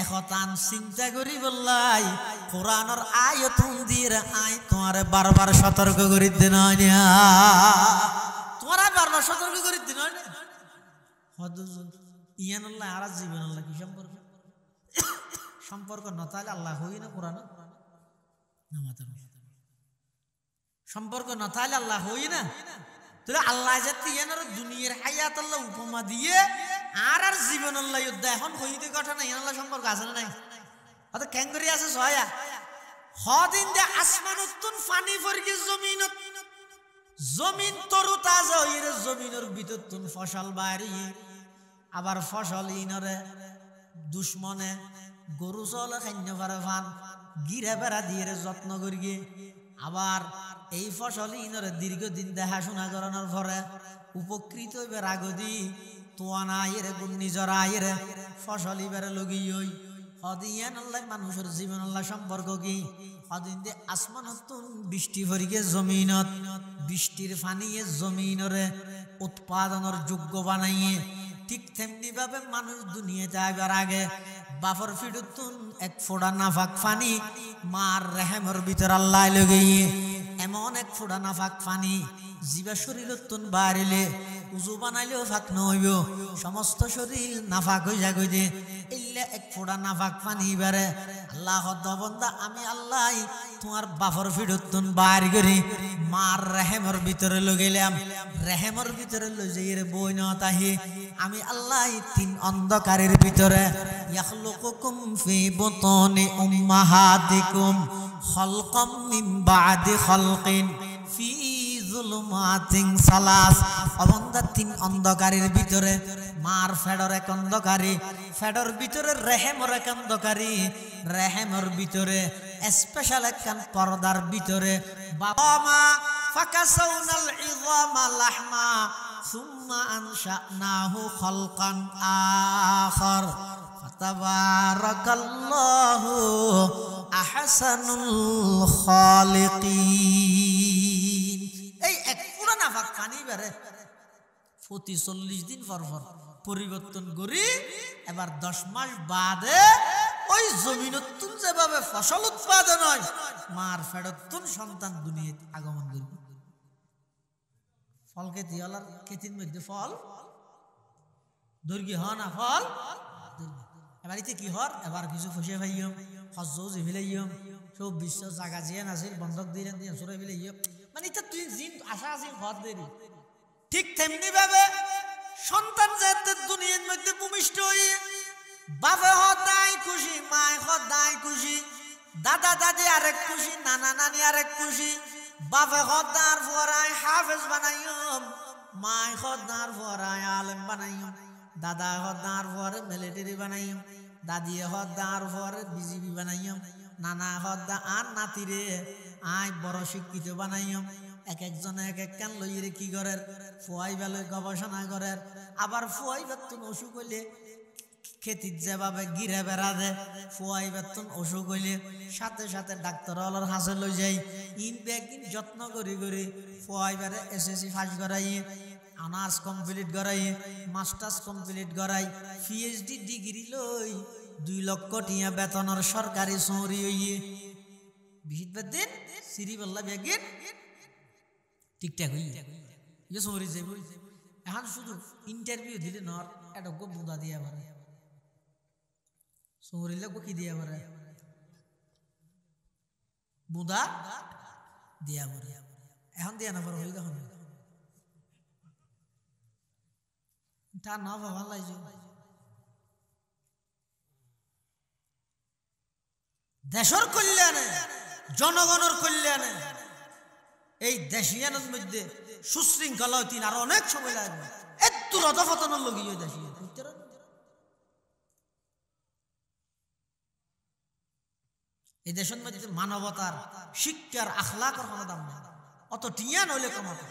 এখন চিন্তা করি বললাই কোরআনের আয়াতুন দিয়ে আই তোমারে বারবার সতর্ক করি দিন তোমার বারবার সতর্ক করি দিন ইয়ানুল্লাহ আর জীবন আল্লাহ কি সম্পর্ক সম্পর্ক নতালে আল্লাহ হই না কোরআন সম্পর্ক নতালে আল্লাহ হই না তাহলে আল্লাহ যাতে ইয়ানোর দুনিয়ার হায়াত আল্লাহ উপমা দিয়ে আর জীবন আল্লাহ এখন হইতে ঘটনা ইয়ানুল্লাহ সম্পর্ক আছে না নাই অত ক্যাঙ্গরি আছে সয়া হদিন দে আসমানুত্তুন ফানি ফরকি জমিনত জমিন তরু তাজা হইরে জমিনের ভিতর তুন ফসল বাইরে আবার ফসল ইনরে দুশ্মনে গরু চলে খান্য পারে ফান গিরে বেড়া দিয়ে যত্ন করিয়ে আবার এই ফসল ইনরে দীর্ঘদিন দেখাশোনা করানোর পরে উপকৃত হইবে রাগদি তোয়ানা আইরে ঘূর্ণিঝড় আইরে ফসল ইবারে লগি হই হদিয়ান আল্লাহ মানুষের জীবন আল্লাহ সম্পর্ক কি হদিন দে আসমানত বৃষ্টি ভরিকে জমিনত বৃষ্টির ফানিয়ে জমিনরে উৎপাদনের যোগ্য বানাইয়ে ঠিক তেমনি ভাবে মানুষ দুনিয়াতে আইবার আগে বাফর ফিডুতুন এক ফোড়া নাফাক ফানি মার রেহেমের ভিতর আল্লাহ লগিয়ে এমন এক ফোড়া নাফাক ফানি জীবা শরীরতুন বাড়িলে উজু বানাইলেও ফাঁক নইব সমস্ত শরীর নাফাক হয়ে যাগো দে ইল্লা এক ফোড়া নাফাক পানি বারে আল্লাহ বন্দা আমি আল্লাহ তোমার বাফর ফিডতুন বাইর করি মার রেহেমের ভিতরে লগাইলাম রেহেমের ভিতরে লই যাই রে বই না তাহি আমি আল্লাহ তিন অন্ধকারের ভিতরে ইয়াখলুকুকুম ফি বুতুনি উম্মাহাতিকুম খালকাম মিন বাদি খালকিন ফি জুলুমাতিন সালাস অবন্ধা তিন অন্ধকারের ভিতরে মার ফেডর এক অন্ধকারী ফেডর ভিতরে রেহেমর এক অন্ধকারী রেহেমর ভিতরে স্পেশাল একখান পর্দার ভিতরে বাবা ফাকাসাউনাল ইযামা লাহমা সুম্মা আনশানাহু খালকান আখার ফাতাবারাকাল্লাহু আহসানুল খালিকিন এই এক পুরো নাফাক পানি বেরে প্রতি 40 দিন পর পর পরিবর্তন করি এবার 10 মাস বাদে ওই জমিনতুন যেভাবে ফসল উৎপাদন হয় মার ফেডতুন সন্তান দুনিয়াতে আগমন করবে ফল খেতে আলার খেতির মধ্যে ফল দর্গি হ না ফল এবারিতে কি হর এবার কিছু ফসে ভাইয়ম হজ্জও যে ফেলাইয়ম সব বিশ্ব জায়গা যে নাছিল বন্ধক দিলেন দিয়ে সরে ফেলাইয়ম মানে এটা তুই জিন আশা আছে ঘর দেরি ঠিক তেমনি ভাবে সন্তান যাতে দুনিয়ার মধ্যে ভূমিষ্ঠ হয়ে বাপে হদাই খুশি মায় হদাই খুশি দাদা দাদি আরেক খুশি নানা নানি আরেক খুশি বাপে হদার ফরাই হাফেজ বানাইম মায় হদার ফরাই আলেম বানাইম দাদা হদার ফরে মিলিটারি বানাইম দাদি হদার ফরে বিজিবি বানাইম নানা হদা আর নাতিরে আয় বড় শিক্ষিত বানাইম এক একজনে এক এক কান লইরে কি করের ফুয়াই বেলে গবেষণা করের আবার ফুয়াই বেতন অসুখ হইলে খেতির যেভাবে গিরে বেড়া দে ফুয়াই বেতন অসুখ হইলে সাথে সাথে ডাক্তার হলার হাসে লই যাই ইন ব্যাগিন যত্ন করি করি ফুয়াই বেড়ে এসএসসি পাস করাইয়ে অনার্স কমপ্লিট করাই মাস্টার্স কমপ্লিট করাই পিএইচডি ডিগ্রি লই 2 লক্ষ টিয়া বেতনের সরকারি চৌরি হইয়ে বিহিত দিন সিরি বল্লা ব্যাগিন ঠিকঠাক হই ইয়ে চৌরি যাইব এখন শুধু ইন্টারভিউ দিলে নর এটা গো বুদা দিয়া পারে চৌরিলে গো কি দিয়া পারে বুদা দিয়া বলে এখন দিয়া না পরে হয়ে তখন তা না ভাবা লাগছে দেশের কল্যাণে জনগণের কল্যাণে এই দেশিয়ানের মধ্যে সুশৃঙ্খলা হইতে আর অনেক সময় লাগবে একটু রদফতনের লগিয়ে দেশিয়া এই দেশের মধ্যে মানবতার শিক্ষার আখলাকের কোনো দাম নেই অত টিয়া নইলে কমাতে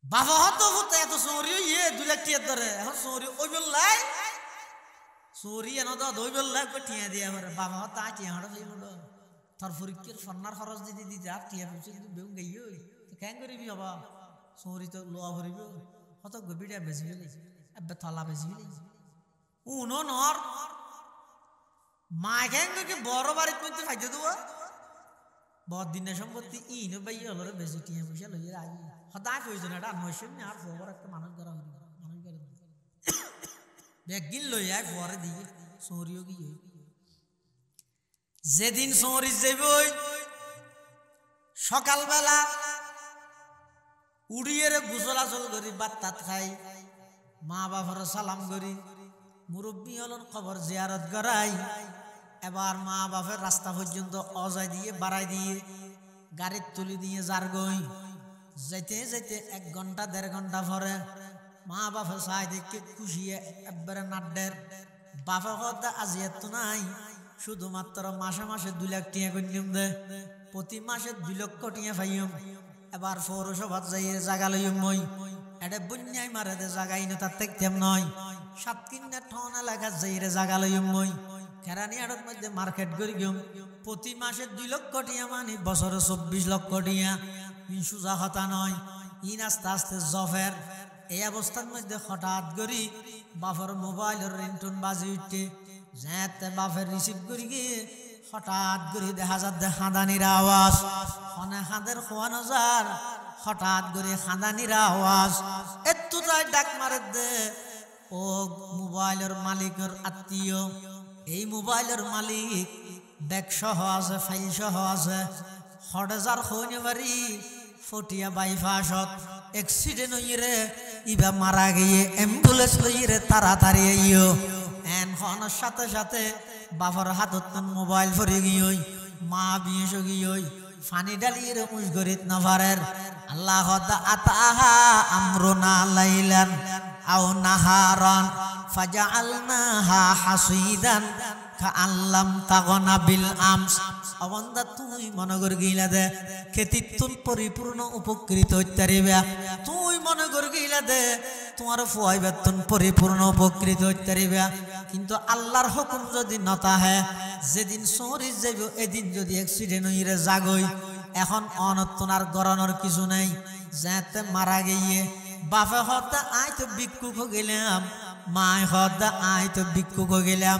বাবা হতো হতো এত সৌরি ইয়ে 2 লাখ টিয়ার ধরে এখন সৌরি ওই বললাই সৌরি এন ওই বললাই টিয়া দিয়ে আমার বাবা হতো টিয়া হাঁড়ো যাই বলো তোর পরীক্ষার সন্ন্যার খরচ দিতে দিতে আর টিয়া পৌঁছে কিন্তু বেউ গাই তো কেন করিবি হবা সৌরি তো লোয়া ভরিব হত গভীরটা বেশি গেলে এবার থলা বেশি গেলে উনো নর মা কেন বড় বাড়ির মধ্যে খাইতে দেবো বহুত দিনের সম্পত্তি ইনো বাই হলো বেশি টিয়া পয়সা লইয়ে আগে সদায় প্রয়োজন এটা নয়শো আর খবর একটা মানুষ করা হইল মানুষ করে একদিন লই আয় পরে দিয়ে সৌরিও কি যেদিন সৌরি যাবই সকালবেলা উড়িয়ে গুচলাচল করি বাত্তাত খাই মা বাবার সালাম করি মুরব্বী হলন খবর জিয়ারত করাই এবার মা বাপের রাস্তা পর্যন্ত অজায় দিয়ে বাড়াই দিয়ে গাড়ির তুলি দিয়ে যার গই যাইতে যাইতে 1 ঘন্টা 1.5 ঘন্টা পরে মা বাপে চাই দেখে খুশিয়ে একবারে নাড্ডের বাপে কথা আজিয়াত তো নাই শুধুমাত্র মাসে মাসে 2 লাখ টিয়া করিম দে প্রতি মাসে 2 লক্ষ টিয়া পাইম এবার পৌরসভাত যাইয়ে জাগা লইম মই এটা বন্যায় মারে দে জাগাই না তার দেখতাম নয় 7 কিনা ঠন এলাকা যাইরে জাগা লইম মই কেরানিয়ার মধ্যে মার্কেট করি গিয়ে প্রতি মাসে 2 লক্ষ টিয়া মানে বছরে 24 লক্ষ টিয়া সুজা হতা নয় ইন আস্তে আস্তে জফের এই অবস্থার মধ্যে হঠাৎ করি বাপের মোবাইলের রিংটোন বাজি উঠতে যেতে বাপের রিসিভ করি গিয়ে হঠাৎ করে দেখা যাচ্ছে খাঁদানির আওয়াজ অনে খাঁদের খোয়ানো যার হঠাৎ করে খাঁদানির আওয়াজ একটু তাই ডাক মারে দে ও মোবাইলের মালিকের আত্মীয় এই মোবাইলের মালিক ব্যাগ সহ আছে ফাইল সহ আছে হঠাৎ খোঁজে বাড়ি ফটিয়া বাইপাসত এক্সিডেন্ট হইরে ইবা মারা গিয়ে অ্যাম্বুলেন্স লইরে তাড়াতাড়ি আইও এন হনের সাথে সাথে বাবার হাতত মোবাইল ফরি গিয়ে মা বিয়ে গিয়ে ফানি ডালিয়ে মুশ গরিত নভারের আল্লাহ আতাহা আমরুনা লাইলান আও নাহারান ফাজআলনাহা হাসিদান কাআল্লাম তাগনা বিল আমস অবন্দা তুই মনে কর গিলা দে খেতিতুন পরিপূর্ণ উপকৃত হইতারিবা তুই মনে কর গিলা দে তোমার ফুয়াই বেতন পরিপূর্ণ উপকৃত হইতারিবা কিন্তু আল্লাহর হুকুম যদি নতা হে যেদিন সরি যাইব এদিন যদি অ্যাক্সিডেন্ট হইরে জাগই এখন অনতনার গরনের কিছু নাই যেতে মারা গিয়ে বাপে হতে আই তো ভিক্ষুক গেলাম মায় হতে আই তো ভিক্ষুক গেলাম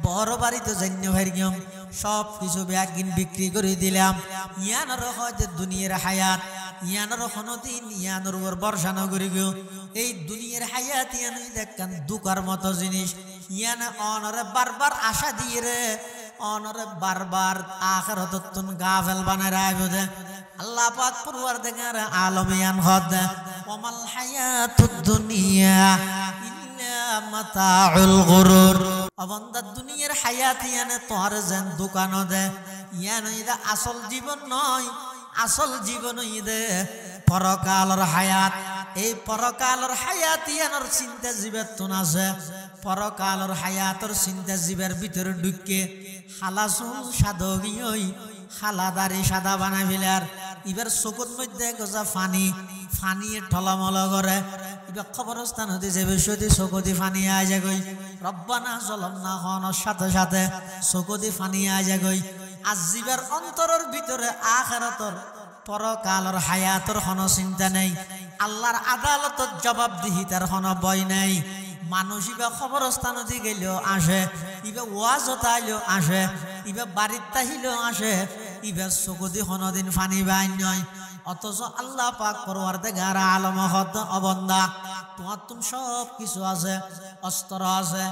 বড় বাড়িতে জন্য ভাই গেম সব কিছু একদিন বিক্রি করে দিলাম ইয়ানোর হয়তো দুনিয়ার হায়াত ইয়ানোর কোনোদিন ইয়ানোর উপর ভরসা না করি গো এই দুনিয়ার হায়াত ইয়ানো দেখেন দুকার মতো জিনিস ইয়ানে অনরে বারবার আশা দিয়ে রে অনরে বারবার আখিরাতত গাফেল বানায় রাখবে দে আল্লাহ পাক পরওয়ারদিগার আলম ইয়ান হদ ওমাল হায়াতুদ দুনিয়া ইল্লা মাতাউল গুরুর অবন্দা দুনিয়ার হায়াত ইয়ানে তোর যেন দোকান দে ইয়ানো ইদা আসল জীবন নয় আসল জীবন ইদে পরকালের হায়াত এই পরকালের হায়াত ইয়ানোর চিন্তা জীবের তুন আছে পরকালের হায়াতের চিন্তা জীবের ভিতরে ঢুকে হালাসুল সাধবী ওই হালাদারি সাদা বানাই ফেলার এবার চকুর মধ্যে গজা ফানি ফানিয়ে ঠলামলা করে এবার খবরস্থান হতে যাবে সদি চকুদি ফানি আয় যাগই রব্বানা জলামনা হওয়ার সাথে সাথে চকুদি ফানি আয় যাগই আজ জীবের অন্তরের ভিতরে আখিরাতের পরকালের হায়াতের কোনো চিন্তা নেই আল্লাহর আদালতত জবাবদিহিতার কোনো ভয় নাই মানুষ ইবা খবরস্থান গেলেও আসে ইবা ওয়াজত আইলেও আসে ইবা বাড়ির তাহিলেও আসে ইবা চকুদি কোনোদিন ফানি বাই নয় অথচ আল্লাহ পাক পরওয়ারদিগার আলম হদ অবন্দা তোমার তুম সব কিছু আছে, অস্ত্র আছে,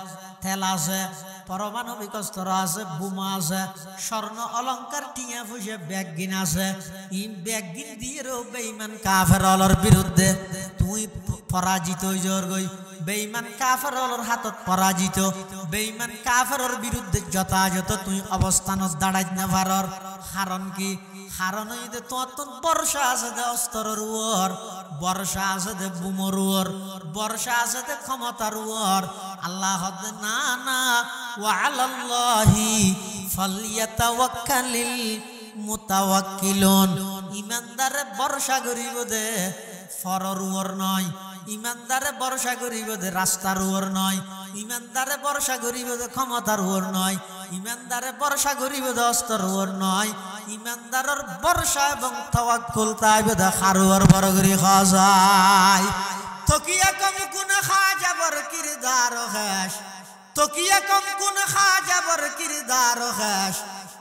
তেল আছে, পারমাণবিক অস্ত্র আছে, বোমা আছে, স্বর্ণ অলংকার টিয়া ফুসে ব্যাগিন আছে। ই ব্যাগিন দিয়ে বেঈমান কাফেরর বিরুদ্ধে তুই পরাজিত হইজর গই। বেঈমান কাফেরর হাতত পরাজিত, বেঈমান কাফেরর বিরুদ্ধে যথাযথ তুই অবস্থানত দাঁড়াইত না পারর। কারণ কি? কারণ হই যে তোমার তো বর্ষা আছে দে অস্ত্রের উপর, বর্ষা আছে দে বুমর উপর, বর্ষা আছে দে ক্ষমতার উপর। আল্লাহ না না ওয়া আলাল্লাহি ফালইয়াতাওয়াক্কালিল মুতাওয়াক্কিলুন। ইমানদারে ভরসা করিব দে ফরর উপর নয়, ইমানদারে ভরসা করিব দে রাস্তার উপর নয়, ইমানদারে ভরসা করিব দে ক্ষমতার উপর নয়, ইমানদারে ভরসা করিব দে অস্ত্রের উপর নয়। ইমানদারের ভরসা এবং তাওয়াক্কুল তাইবে দে খারুয়ার বড় করি খাজাই। তকিয়া কম কোন খাজাবর কিরদার খাস, তকিয়া কম কোন খাজাবর কিরদার খাস।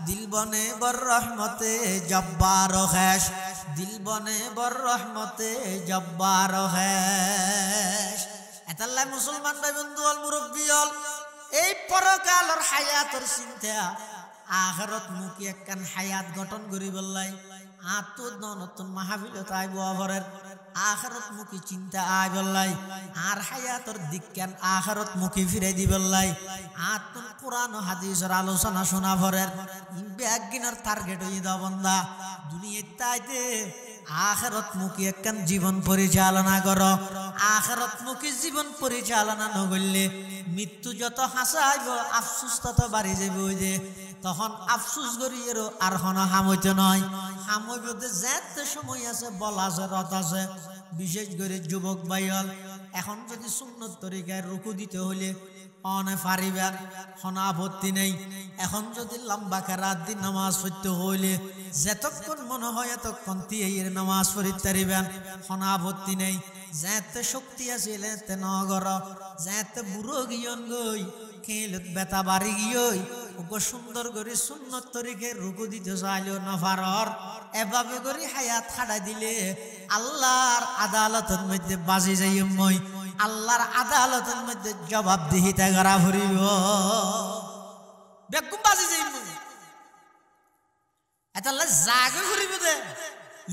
দিল বনে বর রহমতে জব্বার খাস, দিল বনে বর রহমতে জব্বার খাস। এতাল্লাই মুসলমান ভাই বন্ধু হল মুরব্বী হল, এই পরকালর হায়াতর চিন্তা আখিরাত মুখী একখান হায়াত গঠন করি বললাই। আতো নতুন মাহফিলত আইব আবরের আখিরাত মুখী চিন্তা আই বললাই। আর হায়াতর দিকখান আখিরাত মুখী ফিরে দি বললাই। আতুন কোরআন ও হাদিসের আলোচনা শোনা ভরের ব্যাগিনার টার্গেট হই দা বন্দা দুনিয়ায় তাইতে আখিরাত মুখী একখান জীবন পরিচালনা করো। আখিরাত মুখী জীবন পরিচালনা ন করলে মৃত্যু যত হাসাইব আফসোস তত বাড়ি যাইব। যে তখন আফসোস করিয়ের আর হন হামইতে নয়, হামইব যেতে সময় আছে, বল আছে, রথ আছে। বিশেষ করে যুবক ভাইয়াল এখন যদি সুন্নত তরিকায় রুকু দিতে হলে অনে পারিবেন, হন আপত্তি নেই। এখন যদি লম্বা রাত দিন নামাজ পড়তে হইলে যতক্ষণ মনে হয় এতক্ষণ তিয়াইয়ের নামাজ পড়িতে পারিবেন, হন আপত্তি নেই। যেতে শক্তি আছিল তে নগর, যেতে বুড়ো গিয়ন গই খেলত বেতা বাড়ি গিয়ে ওকে সুন্দর করে সুন্নত তরিকে রুকু দিতে চাইলেও নফারর। এভাবে করে হায়াত খাড়া দিলে আল্লাহর আদালতের মধ্যে বাজি যাই, মই আল্লাহর আদালতের মধ্যে জবাবদিহিতা করা ফুরিব। বেগুম বাজি যাই এটা জাগে ফুরিব দে।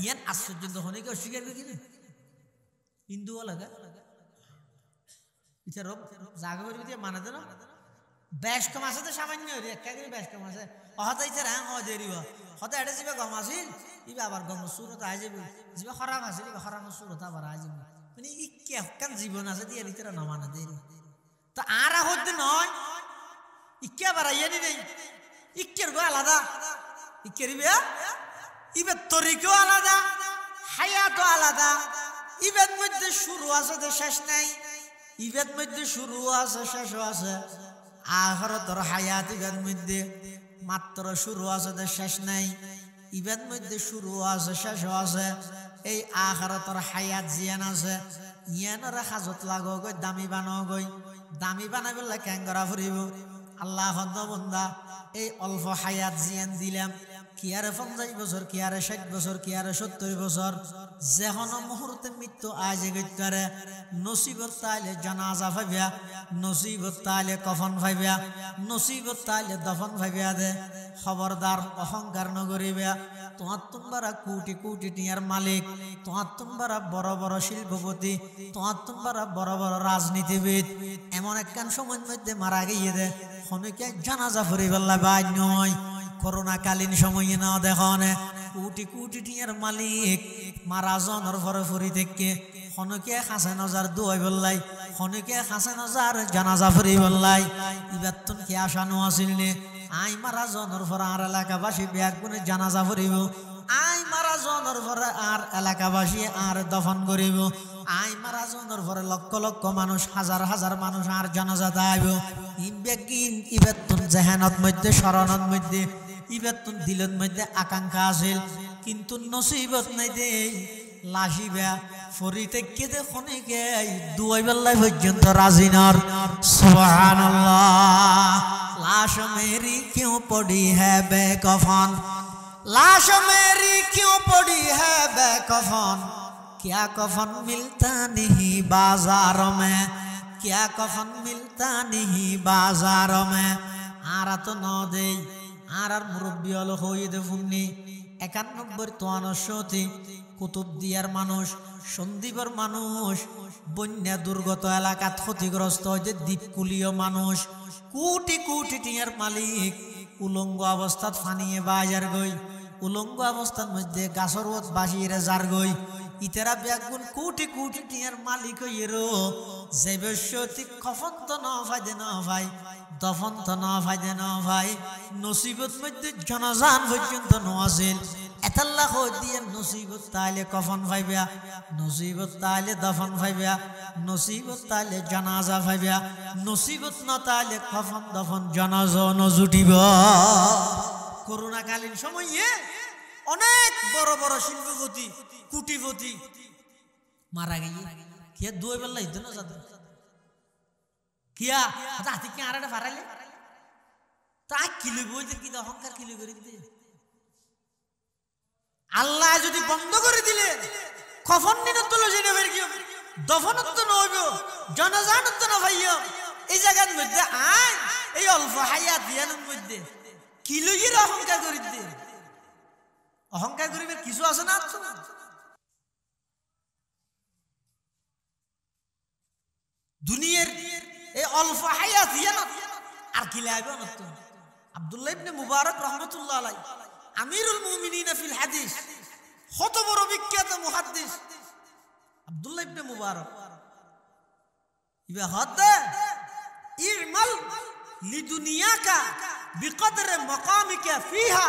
ইয়ান আশ্চর্য তখন কি অস্বীকার করি না হিন্দু লাগা ইচ্ছা রব জাগে ফুরিব দিয়ে মানে না বেশ কম আছে তো সামান্য একা করে বেশ কম আছে। অহতা ইচ্ছা হ্যাঁ হ দেরিব হতে এটা যাবে গম আসিল ইবা আবার গম সুরত আই যাবে, যাবে খরাব আসিল ইবা খরাব সুরত আবার আই যাবে। মানে ইকে হকান জীবন আছে দিয়ে ভিতরে নমানা দেরি তো আর হতে নয়। ইকে আবার আইয়া নেই ইকের গো আলাদা, ইকের ইবের তরিকেও আলাদা, হায়াতও আলাদা। ইবের মধ্যে শুরু আছে তো শেষ নাই, ইবের মধ্যে শুরু আছে শেষও আছে। আখিরাতের হায়াত ইবের মধ্যে মাত্র শুরু আছে তো শেষ নাই, ইবের মধ্যে শুরু আছে শেষও আছে। এই আখিরাতের হায়াত জিয়ান আছে, ইয়ানের হাজত লাগো গই দামি বানাও গই, দামি বানাই বললে ক্যাঙ্গরা ফুরিব। আল্লাহ বন্দা এই অল্প হায়াত জিয়ান দিলাম, কি আরে 50 বছর, কি আরে 60 বছর, কি আরে 70 বছর। যেহন মুহূর্তে মৃত্যু আজ গেছে নসিবত তাইলে জানাজা ভাবিয়া, নসিবত তাইলে কফন ভাবিয়া, নসিবত তাইলে দফন ভাবিয়া দে। খবরদার অহংকার নগরিবা। তোমার তোমরা কোটি কোটি টিয়ার মালিক, তোমার তোমরা বড় বড় শিল্পপতি, তোমার তোমরা বড় বড় রাজনীতিবিদ এমন একখান সময়ের মধ্যে মারা গিয়ে দে অনেকে জানাজা ফুরিবেলা বাই নয়। করোনা কালীন সময়ে না দেখনে কোটি কোটি টিয়ার মালিক মারা জনের ভরে ফুরি থেকে হনকে হাসে নজার দুয়াই বললাই, হনকে হাসে নজার জানাজা ফুরি বললাই। ইবার তুন কি আসানো আসিল নে আই মারা জনের ভরে আর এলাকাবাসী ব্যাগ গুনে জানাজা ফুরিব, আই মারা জনের ভরে আর এলাকাবাসী আর দফন করিব, আই মারা জনের ভরে লক্ষ লক্ষ মানুষ, হাজার হাজার মানুষ আর জানাজা দাইব। ইবেকিন ইবেতুন জেহানত মধ্যে শরণত মধ্যে ইবেতুন দিলের মধ্যে আকাঙ্ক্ষা আছিল, কিন্তু নসিবত নাই দে লাশিবা ফরিতে কেদে খনিকে দুই বেলায় পর্যন্ত রাজিনার। সুবহানাল্লাহ। লাশ মেরি क्यों पड़ी है बेकफन, लाश मेरी क्यों पड़ी है बेकफन, क्या कफन मिलता नहीं बाजारों में, क्या कफन मिलता नहीं बाजारों में। आरा तो न दे আর মুরব্বী হলো হইদে ফুন্নি 91-93 কুতুবদিয়ার মানুষ, সন্দীপের মানুষ, বন্যা দুর্গত এলাকাত ক্ষতিগ্রস্ত হয়েছে দ্বীপকুলীয় মানুষ, কোটি কোটি টিয়ার মালিক উলঙ্গ অবস্থাত ফানিয়ে বাজার গই, উলঙ্গ অবস্থার মধ্যে গাছর বাসিয়ে যার গই, ইতারা ব্যাগুন কোটি কোটি টিয়ার মালিক হইয়েরো যে বেশি কফন তো ন ফাইদে ন ভাই, দফন তো ন ফাইদে ন ভাই, নসিবত মধ্যে জনজান পর্যন্ত ন আছিল। এতাল্লা হই দিয়ে নসিবত তাইলে কফন ফাইবা, নসিবত তাইলে দফন ফাইবা, নসিবত তাইলে জানাজা ফাইবা, নসিবত ন তাইলে কফন দফন জানাজা ন জুটিব। করোনাকালীন সময়ে অনেক বড় বড় শিল্পপতি কুটিপতি মারা গিয়ে কিয়া দুই বেলা হইতো না যাতে কিয়া হাতি কি আরেকটা ফারাইলে তা কিলো বইতে কি অহংকার কিলো করে দিতে। আল্লাহ যদি বন্ধ করে দিলে কফন নিনত লজিনে বের কি দফনত তো নইব, জানাজানত তো না ভাইয়া। এই জায়গার মধ্যে আয় এই অল্প হায়াত ইয়ানের মধ্যে কিলোগির অহংকার করে দিতে। অহংকার করিবার কিছু আছে না? দুনিয়ার এই অল্প হায়াত ইয়ানত আর কি লাগবে না? আব্দুল্লাহ ইবনে মুবারক রাহমাতুল্লাহ আলাইহি আমিরুল মুমিনিন ফিল হাদিস, কত বড় বিখ্যাত মুহাদ্দিস আব্দুল্লাহ ইবনে মুবারক ইবা হাদা ইমাল লিদুনিয়াকা বিকদরে মাকামিকা ফিহা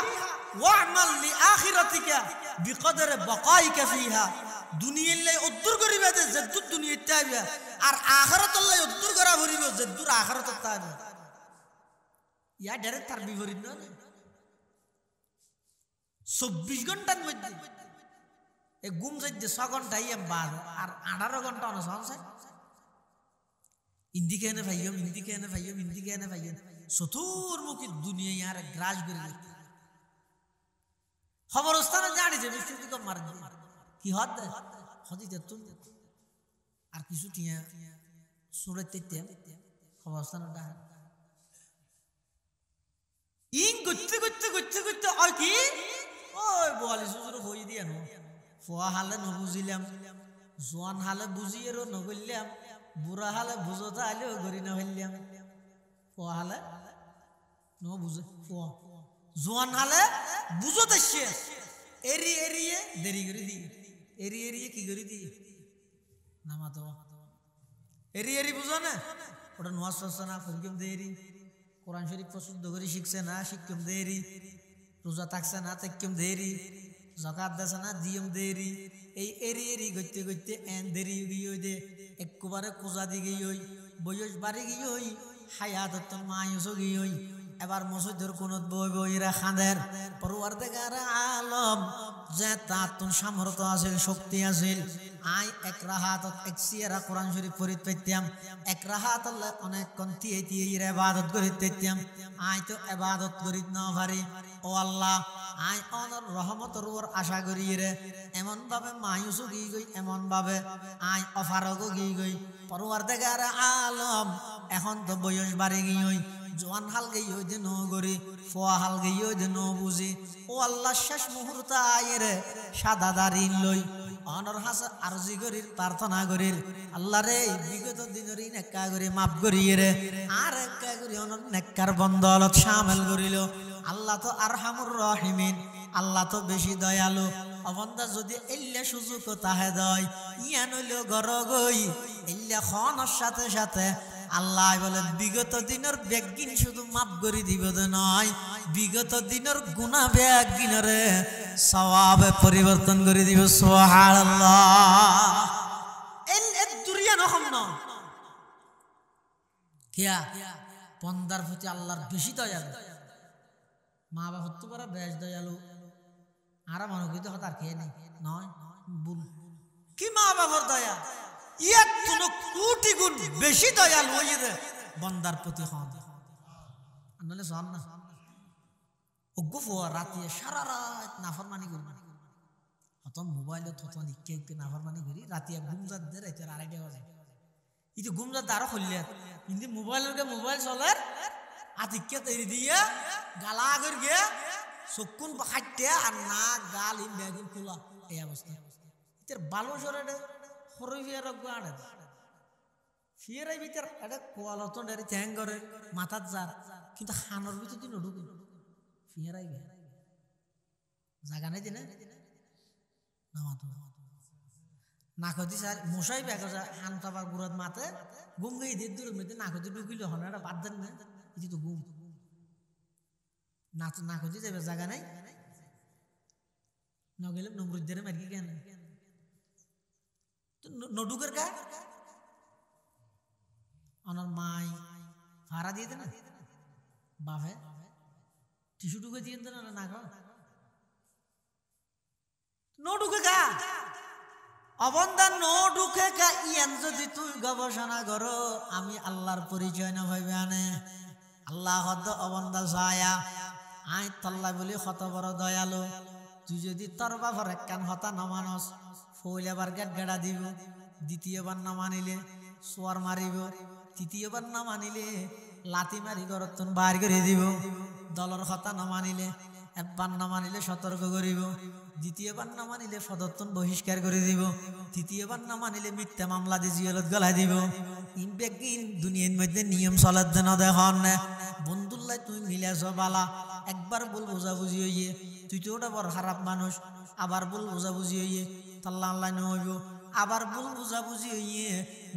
ওয়া'মাল লিআখিরাতিকা বিকদরে বাকাইকা ফিহা। দুনিয়ার লাই উদ্দুর করিবে যে যদ্দুর দুনিয়াতে আইবে, আর আখিরাতের লাই উদ্দুর করা ভরিবে যদ্দুর আখিরাতে আইবে। ইয়া ডাইরেক্ট তার বিপরীত না। 24 ঘন্টার মধ্যে এই ঘুম যাইতে 6 ঘন্টা ইয়াম বাদ আর 18 ঘন্টা না সংসার ইন্দি কেনে ভাইয়ম, ইন্দি কেনে ভাইয়ম, ইন্দি কেনে ভাইয়ম চতুর্মুখী দুনিয়া ইয়ার গ্রাস করে খবরস্থানে জানি যে মিষ্টি কম মার কি হদ হদিতে তুমি আর কিছু টিয়া সুরতে খবরস্থানে ডাক ইং গুত্তে গুত্তে গুত্তে গুত্তে আর কি ওই বলি সুজুর হই দিয়া নো ফোয়া হালে নবুঝিলাম, জোয়ান হালে বুঝিয়েরও নগইলাম, বুড়া হালে বুঝতে আলেও গড়ি না হইলাম। ফোয়া হালে ন বুঝে ফোয়া, জোয়ান হালে বুঝতে শেষ এরি এরিয়ে দেরি করে দি, এরি এরিয়ে কি করে দি নামা তো এরি এরি বুঝো না ওটা নোয়াজ করছে না ফরিকম দেরি, কোরআন শরীফ প্রশুদ্ধ করে শিখছে না শিক্ষম দেরি, রোজা থাকছে না তেকম দেরি, জাকাত দেছে না দিয়ম দেরি। এই এরি এরি গইতে গইতে এন দেরি গিয়ে দে একবারে কোজা দি গিয়ে বয়স বাড়ি গিয়ে হায়াত মায়ুস গিয়ে এবার মসজিদের কোনত বই বইরা খাঁদের পরওয়ারদিগার আলম যে তাতুন সামর্থ্য আছিল শক্তি আছিল। আই এক রাহাত এক সিয়ারা কোরআন শরীফ পড়িত পাইতাম, এক রাহাত আল্লাহ অনেক কন্তিয়ে দিয়ে ইবাদত করিত পাইতাম। আই তো ইবাদত করিত না পারি, ও আল্লাহ আই অনর রহমতর ওর আশা করি রে এমন ভাবে মায়ুস গই গই, এমন ভাবে আই অফারগ গই গই পরওয়ারদিগার আলম এখন তো বয়স বাড়ি গই, জোয়ান হাল গই হইতে ন গরি, ফোয়া হাল গই হইতে ন বুঝি। ও আল্লাহ শেষ মুহূর্ত আয়ের সাদা দাড়ি লই অনর হাসে আরজি করির প্রার্থনা করির আল্লাহ রে বিগত দিনের নেকা করি মাফ করিয়ে রে আর একা করি অনর নেককার বন্দলত শামিল করিল। আল্লাহ তো আরহামুর রহিমিন, আল্লাহ তো বেশি দয়ালু। অবন্দা যদি এল্লা সুযোগ তাহে দয় ইয়া নইল গর গই এল্লা খনর সাথে সাথে আল্লাহ বলে বিগত দিনের ব্যাগিন শুধু মাফ করে দিব নয়, বিগত দিনের গুনাহ ব্যাগিনরে সওয়াবে পরিবর্তন করে দিব। সুবহানাল্লাহ। এল দুরিয়া নহম না কিয়া পন্দার প্রতি আল্লাহর বেশি দয়ালু, মা বাবা হতে পারে বেশ দয়ালু, আর মানুষ কিন্তু হতার খেয়ে নেই নয় ভুল কি মা বাবার দয়া ইয়ার তুলো কোটি গুণ বেশি দয়াল হয়ে রে বন্দার প্রতি হন আনলে সন না ওগো ফোয়া রাতে সারা রাত নাফরমানি করবে অত মোবাইল থত নিকে ইকে নাফরমানি করি রাতিয়া ঘুম যাত দে রাইতে আড়াইটা বাজে ইতে ঘুম যাত আরো খুললে কিন্তু মোবাইল চলে আতিকে তৈরি দিয়ে গালা করে গিয়ে চকুন খাইতে আর না গাল ইন বেগুন খোলা এই অবস্থা ইতের বালু সরে সরই ফিয়ার আড়ে ফিয়ারাই ভিতর এটা কোয়ালত ডেরি ঠ্যাং করে মাথার যার কিন্তু খানোর ভিতর দিন ঢুকে ফিয়ারাই গে জাগা নাই দিনে নামাতো নাকদি স্যার মশাই ব্যাগ হান তাবার গুড়াত মাতে ঘুম গিয়ে দিয়ে দূরের মধ্যে নাকদি ঢুকিল হন এটা বাদ দেন না এটি তো ঘুম নাকদি যাবে জায়গা নাই নগেলে নমরুদ্দের মার্কি কেন নডুকের কা আমার মাই ভাড়া দিয়ে দে না বাফে টিস্যু ঢুকে দিয়ে দে না না নো ঢুকে গা অবন্দা নো ঢুকে গা ইয়ান যদি তুই গবেষণা করো আমি আল্লাহর পরিচয় না ভাইবে আনে আল্লাহ হদ অবন্দা ছায়া আই তল্লা বলি কত বড় দয়ালু তুই যদি তোর বাবার একখান হতা নমানস ফইলাবার গেট গেড়া দিব দ্বিতীয়বার না মানিলে সোয়ার মারিব তৃতীয়বার না মানিলে লাতি মারি গরতন বার করে দিব দলর কথা না মানিলে একবার না মানিলে সতর্ক করিব দ্বিতীয়বার না মানিলে সদর্থন বহিষ্কার করে দিব তৃতীয়বার না মানিলে মিথ্যা মামলা দিয়ে জিয়ালত গলায় দিব ইনবেকিন দুনিয়ার মধ্যে নিয়ম চলার জন্য দেখুন বন্ধুল্লাই তুই মিলাছ বালা একবার বল বোঝাবুঝি হইয়ে তুই তো ওটা বড় খারাপ মানুষ আবার বল বোঝাবুঝি হইয়ে তাল্লা আল্লাহ নহইব আবার ভুল বুঝাবুঝি হইয়ে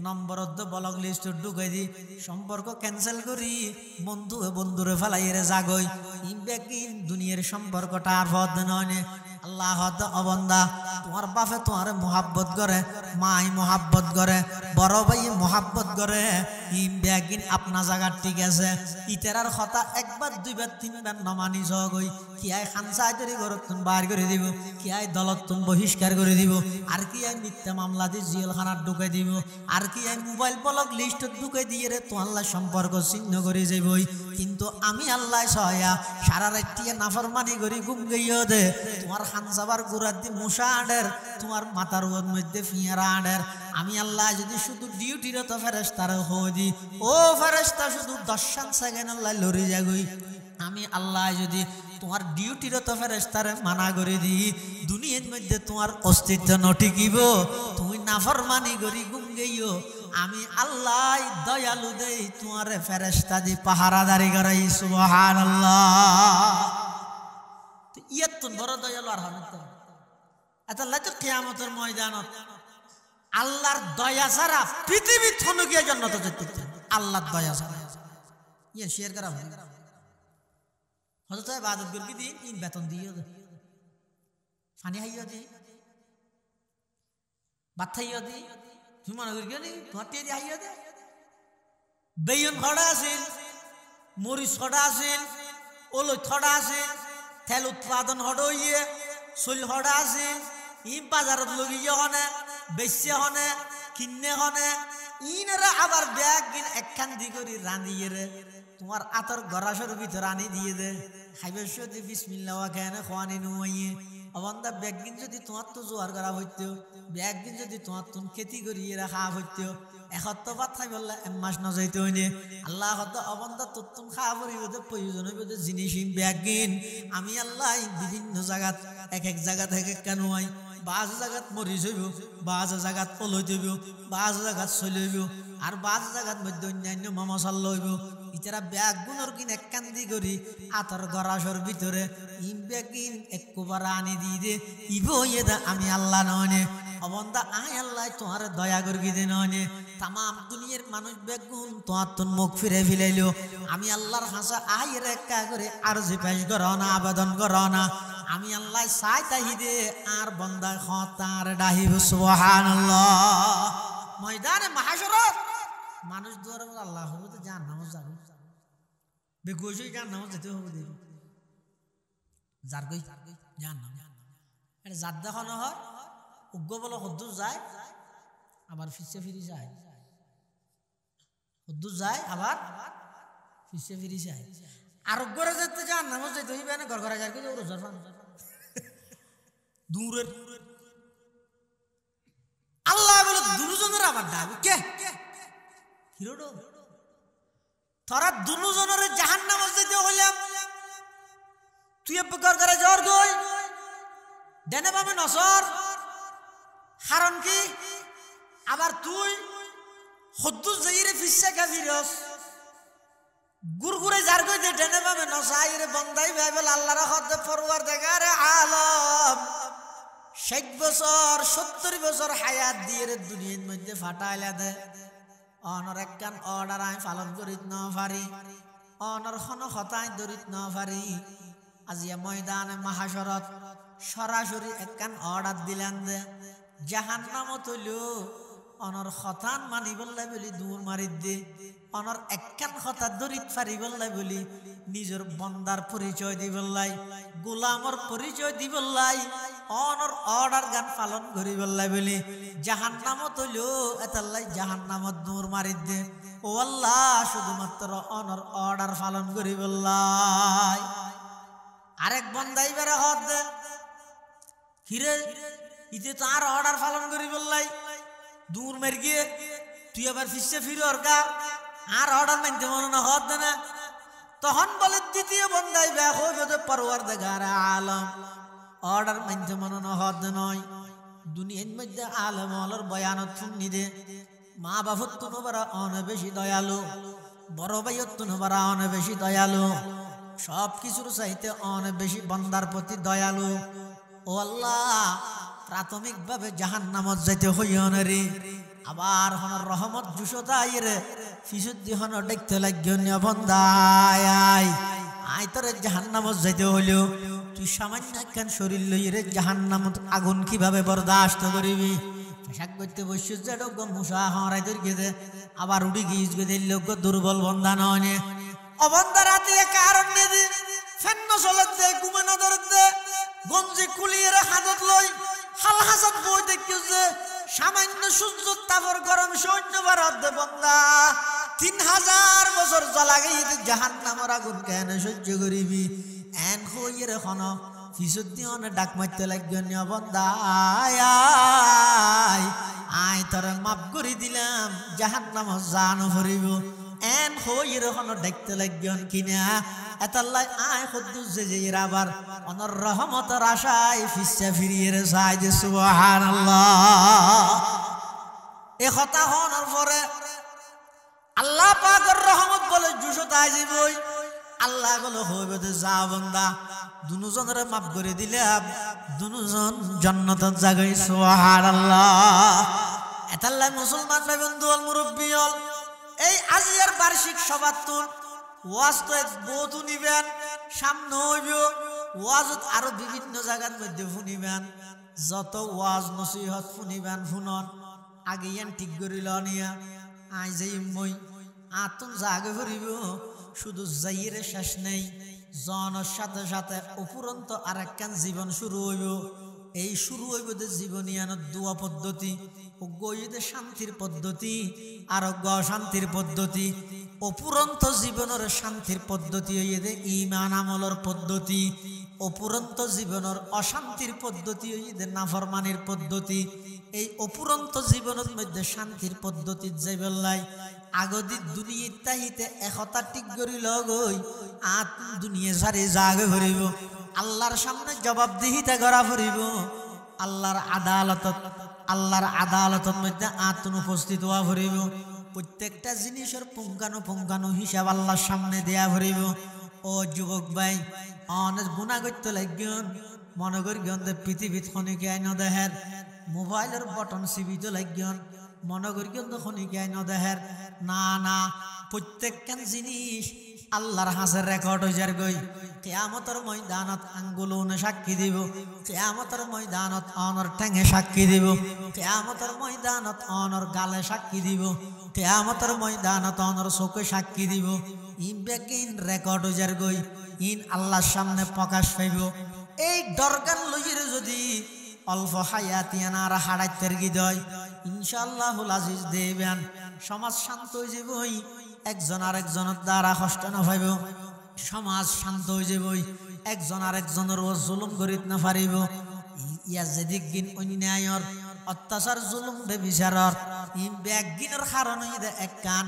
নম্বর ব্লক লিস্ট ঢুকাই দি সম্পর্ক ক্যান্সেল করি বন্ধুরে ফেলাইয়ে জাগই ইনবেকিন দুনিয়ার সম্পর্কটা আর পদ নয় আল্লাহ অবন্দা তোমার বাপে তোমার মোহাব্বত করে মাই মোহাব্বত করে বড় ভাই মোহাব্বত করে ইনবেকিন আপনা জায়গা ঠিক আছে ইতেরার কথা একবার দুইবার তিনবার নমানি জগই কি আই খানসাই তৈরি ঘরতুন বার করে দিব কি আই দলতুন বহিষ্কার করে দিব আর কি আই মিথ্যা মামলা দিয়ে জেলখানার ঢুকে দিব আর কি আই মোবাইল ব্লক লিস্ট ঢুকে দিয়ে রে তো আল্লাহ সম্পর্ক ছিন্ন করে যাবই কিন্তু আমি আল্লাহ সহায়া সারা রাত্রিয়ে নাফরমানি করি ঘুম গইও দে তোমার খানসাবার গুড়ার দি মুসা আডের তোমার মাথার ওর মধ্যে ফিয়ারা আডের আমি আল্লাহ যদি শুধু ডিউটিরত ফেরেশতার হই দি ও ফেরেশতা শুধু 10 সেকেন্ড আল্লাহ লড়ে যাগই আমি আল্লাহ যদি তোমার ডিউটিরত ফেরেশতারে মানা করে দি দুনিয়ার মধ্যে তোমার অস্তিত্ব নটিকিব তুমি নাফরমানি করি ঘুম গইও আমি আল্লাহ দয়ালু দেই তোমার ফেরেশতা দি পাহারাদারি করাই সুবহানাল্লাহ তো ইয়াতুন বড় দয়ালু আর হবে তো আল্লাহ তো কিয়ামতের ময়দানত আল্লাহর দয়া ছাড়া পৃথিবী থনকিয়া জান্নাতে যেতে আল্লাহর দয়া ছাড়া ইয়া শেয়ার করা হবে হযরত ইবাদত করবি দিন ইন বেতন দিও পানি হাইয়া দি ভাত খাইয়া দি তুমি মনে করি গেলি তোমার টিয়ে দিয়ে হাইয়া দে বেয়ন খড়া আছিল মরিচ খড়া আছিল ওলই খড়া আছিল তেল উৎপাদন হড়ইয়ে চুল খড়া আছিল ই বাজারত লগিয়ে হনে বেচে হনে কিনে হনে ইনরা আবার ব্যাগ কিন একখান দি করি রাঁধিয়ে রে তোমার আতর গরাসের ভিতর আনি দিয়ে দে খাইবে যদি বিসমিল্লাহ কেন খোয়ানি নুয়ে অবন্দা ব্যাগিন যদি তোমার তো জোয়ার করা হইতো ব্যাগিন যদি তোমার তুন খেতি করিয়ে রাখা হইতো এসপ্তাহ ভাত খাই বললে 1 মাস ন যাইতে হইনি আল্লাহ হয়তো অবন্দা তোর তুন খাওয়া পড়িব প্রয়োজন হইব জিনিস ব্যাগিন আমি আল্লাহ বিভিন্ন জায়গাত এক জায়গা থেকে কেন হয় বাজ জায়গাত মরিচ হইব বাজ জায়গাত পলই হইব বাজ জায়গাত চলি হইব আর বাজ জায়গাত মধ্যে অন্যান্য মশলা হইব ইতারা ব্যাগ গুণর কিন এক কান্দি করি আতর গরাসর ভিতরে ইম ব্যাগিন একবার আনি দিয়ে দে ইব ইয়ে দা আমি আল্লাহ নয় অবন্দা আই আল্লাহ তোমার দয়া করি দে নয় তাম দুনিয়ার মানুষ বেগুন তোমার তোর মুখ ফিরে ফিলাইলো আমি আল্লাহর হাসা আয়ের একা করে আর যে পেশ করো না আবেদন করো না আমি আল্লাহ চাই তাহি দে আর বন্দা খতার ডাহিব সুবহানাল্লাহ ময়দানে মাহশরত মানুষ দুয়ারে আল্লাহ হবে তো জান নামাজ যাবে বেগুজই জান নামাজ যেতে হবে দেব যার কই জান নাম এটা জাত দেখানো হয় উগ্র বলো হদ্দুর যায় আবার ফিসে ফিরি যায় হদ্দুর যায় আবার ফিসে ফিরি যায় আর উগ্রে যেতে জান নামাজ যেতে হইবে না ঘর ঘরে যায় কিন্তু রোজার ফান দূরের আবার ডাবি কে হিরোডো তোরা দুজনের জাহান্নাম যেতে হইলাম তুই প্রকার করে জ্বর গই ডেনে পাবে নসর কারণ কি আবার তুই হদ্দুস যাইরে ফিসা কাফিরস গুরগুরে যার গই দে ডেনে পাবে নসাইরে বন্দাই ভাইবেল আল্লাহর হদ্দে পরওয়ারদিগার আলম 60 বছর 70 বছর হায়াত দিয়ে দুনিয়ার মধ্যে ফাটাইলা দে অনর একখান অর্ডার আমি পালন করিত ন পারি অনর খন হতাই ধরিত ন পারি আজিয়া ময়দানে মাহাশরত সরাসরি একখান অর্ডার দিলেন দে জাহান্নামত হইলো অনর হতান মানি বললাই বলি দূর মারি দে অনর একখান হতা ধরিত পারি বললাই বলি নিজের বন্দার পরিচয় দি বললাই গোলামর পরিচয় দি বললাই অনর অর্ডার গান পালন করি বললাই বলি জাহান্নামত হইলো এতাল্লাই জাহান্নামত দূর মারি দে ও আল্লাহ শুধুমাত্র অনর অর্ডার পালন করি বললাই আরেক বন্দাই বেড়া হদ দে হিরে ইতে তো আর অর্ডার পালন করি বললাই দূর মের গিয়ে তুই আবার ফিসে ফিরর গা আর অর্ডার মানতে মনে না হদ না তখন বলে দ্বিতীয় বন্দাই ব্যাগ হইবে পরওয়ারদিগার আলম অর্ডার মানতে মনে না হদ নয় দুনিয়ার মধ্যে আলম অলর বয়ানত শুনি দে মা বাপত তুনো বারা অনে বেশি দয়ালু বড় ভাইয়ত তুনো বারা অনে বেশি দয়ালু সব কিছুর চাইতে অনেক বেশি বন্দার প্রতি দয়ালু ও আল্লাহ প্রাথমিক ভাবে জাহান্নামত যাইতে হইও না রে আবার হনর রহমত জুসতা আইরে ফিসুদ্দি হনর দেখতে লাগিও নিয়া বন্দায় আই তোরে জাহান্নামত যাইতে হইলো তুই সামান্য একখান শরীর লইরে জাহান্নামত আগুন কিভাবে বরদাস্ত করিবি পেশাক করতে বসে যেডোগ্য মুসা হরাই ধরিয়ে দে আবার উড়ি গিয়ে গেলে লোক দুর্বল বন্ধা নয় অবন্ধা রাতে কারণ নেদি ফেন্ন চলত দে গুমানো ধরত দে গঞ্জি কুলিয়ে হাতত লই হাল হাসাত বই দেখিও যে সামান্য সূর্য তাপর গরম সৈন্য ভারত দে বন্ধা 3000 বছর জ্বালা গিয়ে জাহান্নামের আগুন কেন সহ্য করিবি এন হইয়ে রে খন ফিসুদ্দি অনে ডাক মারতে লাগিও নিয়া বন্ধা আয় তোরে মাফ করে দিলাম জাহান্নাম জানো ভরিব এন হইয়ে রে খন দেখতে লাগিও কিনা এতাল্লাই আয় খুদ্দুস যে আবার অনর রহমতের আশায় ফিসা ফিরিয়ে রে চাই যে সুবহানাল্লাহ এ কথা হওয়ার পরে আল্লাহ পাকের রহমত বলে জুসতা আইবই আল্লাহ বলে হইবে তো যা বান্দা দুজনের মাফ করে দিলাম দুজন জান্নাতের জায়গায় সুবহানাল্লাহ এতাল্লাই মুসলমান ভাই বন্ধু আল মুরব্বি হল এই আজিয়ার বার্ষিক সভাতুন ওয়াজ তো বহুত নিবেন সামনে হইব ওয়াজত আরো বিভিন্ন জায়গার মধ্যে শুনিবেন যত ওয়াজ নসিহত শুনিবেন শুনন আগে ইয়ান ঠিক করিল নিয়া আই যাই মই আতুন জাগে করিব শুধু যাইরে শেষ নেই জনের সাথে সাথে উপরন্ত আরেকখান জীবন শুরু হইব এই শুরু হইব যে জীবনিয়ানোর দোয়া পদ্ধতি ও গইতে শান্তির পদ্ধতি আর গ শান্তির পদ্ধতি অপুরন্ত জীবনের শান্তির পদ্ধতি হইয়ে ঈমান আমলের পদ্ধতি অপুরন্ত জীবনের অশান্তির পদ্ধতি হইয়ে নাফরমানির পদ্ধতি এই অপুরন্ত জীবনের মধ্যে শান্তির পদ্ধতি যাইবেলাই আগদি দুনিয়া তাহিতে একতা ঠিক করি লগই আত দুনিয়া সারি জাগে ভরিব আল্লাহর সামনে জবাবদিহিতা করা ভরিব আল্লাহর আদালতের মধ্যে আত্ম উপস্থিত হওয়া ভরিব প্রত্যেকটা জিনিসের পুঙ্খানু হিসাব আল্লাহর সামনে দেয়া ভরিব ও যুবক ভাই অনেক গুণা করতে লাগবেন মনে করিবেন পৃথিবীত খনিকে আইন দেহের মোবাইলের বটন চিবিতে লাগবেন মনে করিবেন খনিকে আইন দেহের না প্রত্যেকখান জিনিস আল্লাহর হাসের রেকর্ড হয়ে যার গই কিয়ামতের ময়দানত আঙ্গুলনে সাক্ষী দিব কিয়ামতের ময়দানত অনর ঠ্যাঙে সাক্ষী দিব কিয়ামতের ময়দানত অনর গালে সাক্ষী দিব কিয়ামতের ময়দানত অনর চোখে সাক্ষী দিব ইন বেকিন রেকর্ড হয়ে যার গই ইন আল্লাহর সামনে প্রকাশ পাইব এই দরকার লইরে যদি অল্প হায়াতিয়ানার হাড়াইতের গিদয় ইনশাআল্লাহুল আজিজ দেবেন সমাজ শান্ত হয়ে যাবই একজন আরেকজনের দ্বারা কষ্ট না পাইব সমাজ শান্ত হয়ে যাবই একজন আরেকজনের জুলুম করিত না পারিব ইয়া যেদিক দিন অন্যায়র অত্যাচার জুলুম বেবিচারর ই ব্যাগিনের কারণ হই দে এক কান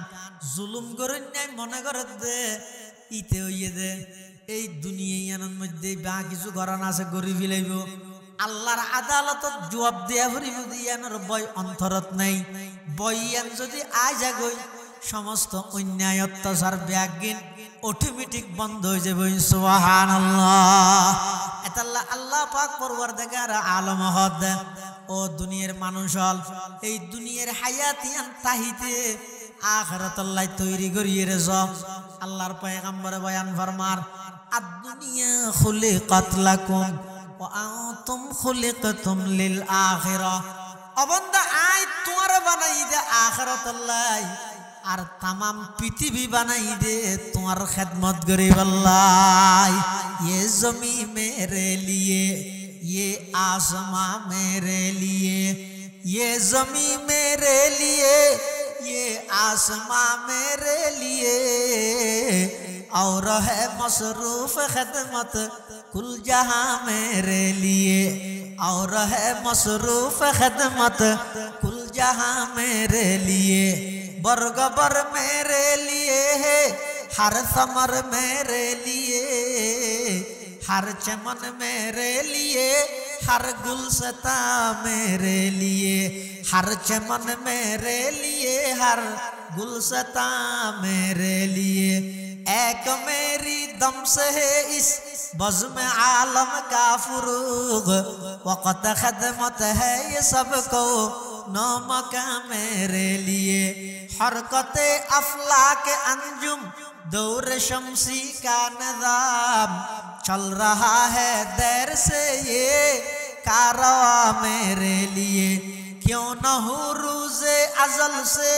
জুলুম করেন নাই মনে করে দে ইতে হইয়ে দে এই দুনিয়ার মধ্যে বা কিছু গরণ আছে গরিব লাইব আল্লাহর আদালতত জবাব দিয়া ফুরিব দিয়ানোর বই অন্তরত নাই বইয়ান যদি আজ আগই সমস্ত অন্যায় অত্যাচার ব্যাগিন অটোমেটিক বন্ধ হয়ে যাবে সুবহানাল্লাহ এতাল্লাহ আল্লাহ পাক পরওয়ারদিগার আলম হদ ও দুনিয়ার মানুষ হল এই দুনিয়ার হায়াতিয়ান তাহিতে আখিরাতাল্লাহ তৈরি করিয়ে রেছ আল্লাহর পয়গম্বরে বয়ান ফরমার আদ-দুনিয়া খুলিকাত লাকুম ওয়া আনতুম খুলিকতুম লিল আখিরাহ অবন্দা আই তোমার বানাই দে আখিরাতাল্লাহ আর तमाम পৃথিবী বানাই দে তোমার খেদমত গরিব আল্লাহ ये जमी मेरे लिए ये आसमां मेरे लिए ये जमी मेरे लिए ये आसमां मेरे लिए और है मसरूफ खिदमत कुल जहां मेरे लिए और है मसरूफ खिदमत कुल जहां मेरे लिए बरगबर मेरे लिए है हर समर मेरे लिए हर चमन मेरे लिए हर गुलसता मेरे लिए हर चमन मेरे लिए हर गुलसता मेरे लिए एक मेरी दम से है इस बज़्म आलम का फुरूग वक़्त खदमत है ये सबको नौमका मेरे लिए हरकते अफलाक अंजुम दौर शमसी का निज़ाम चल रहा है देर से ये कारवा मेरे लिए क्यों न हो रोज़े अज़ल से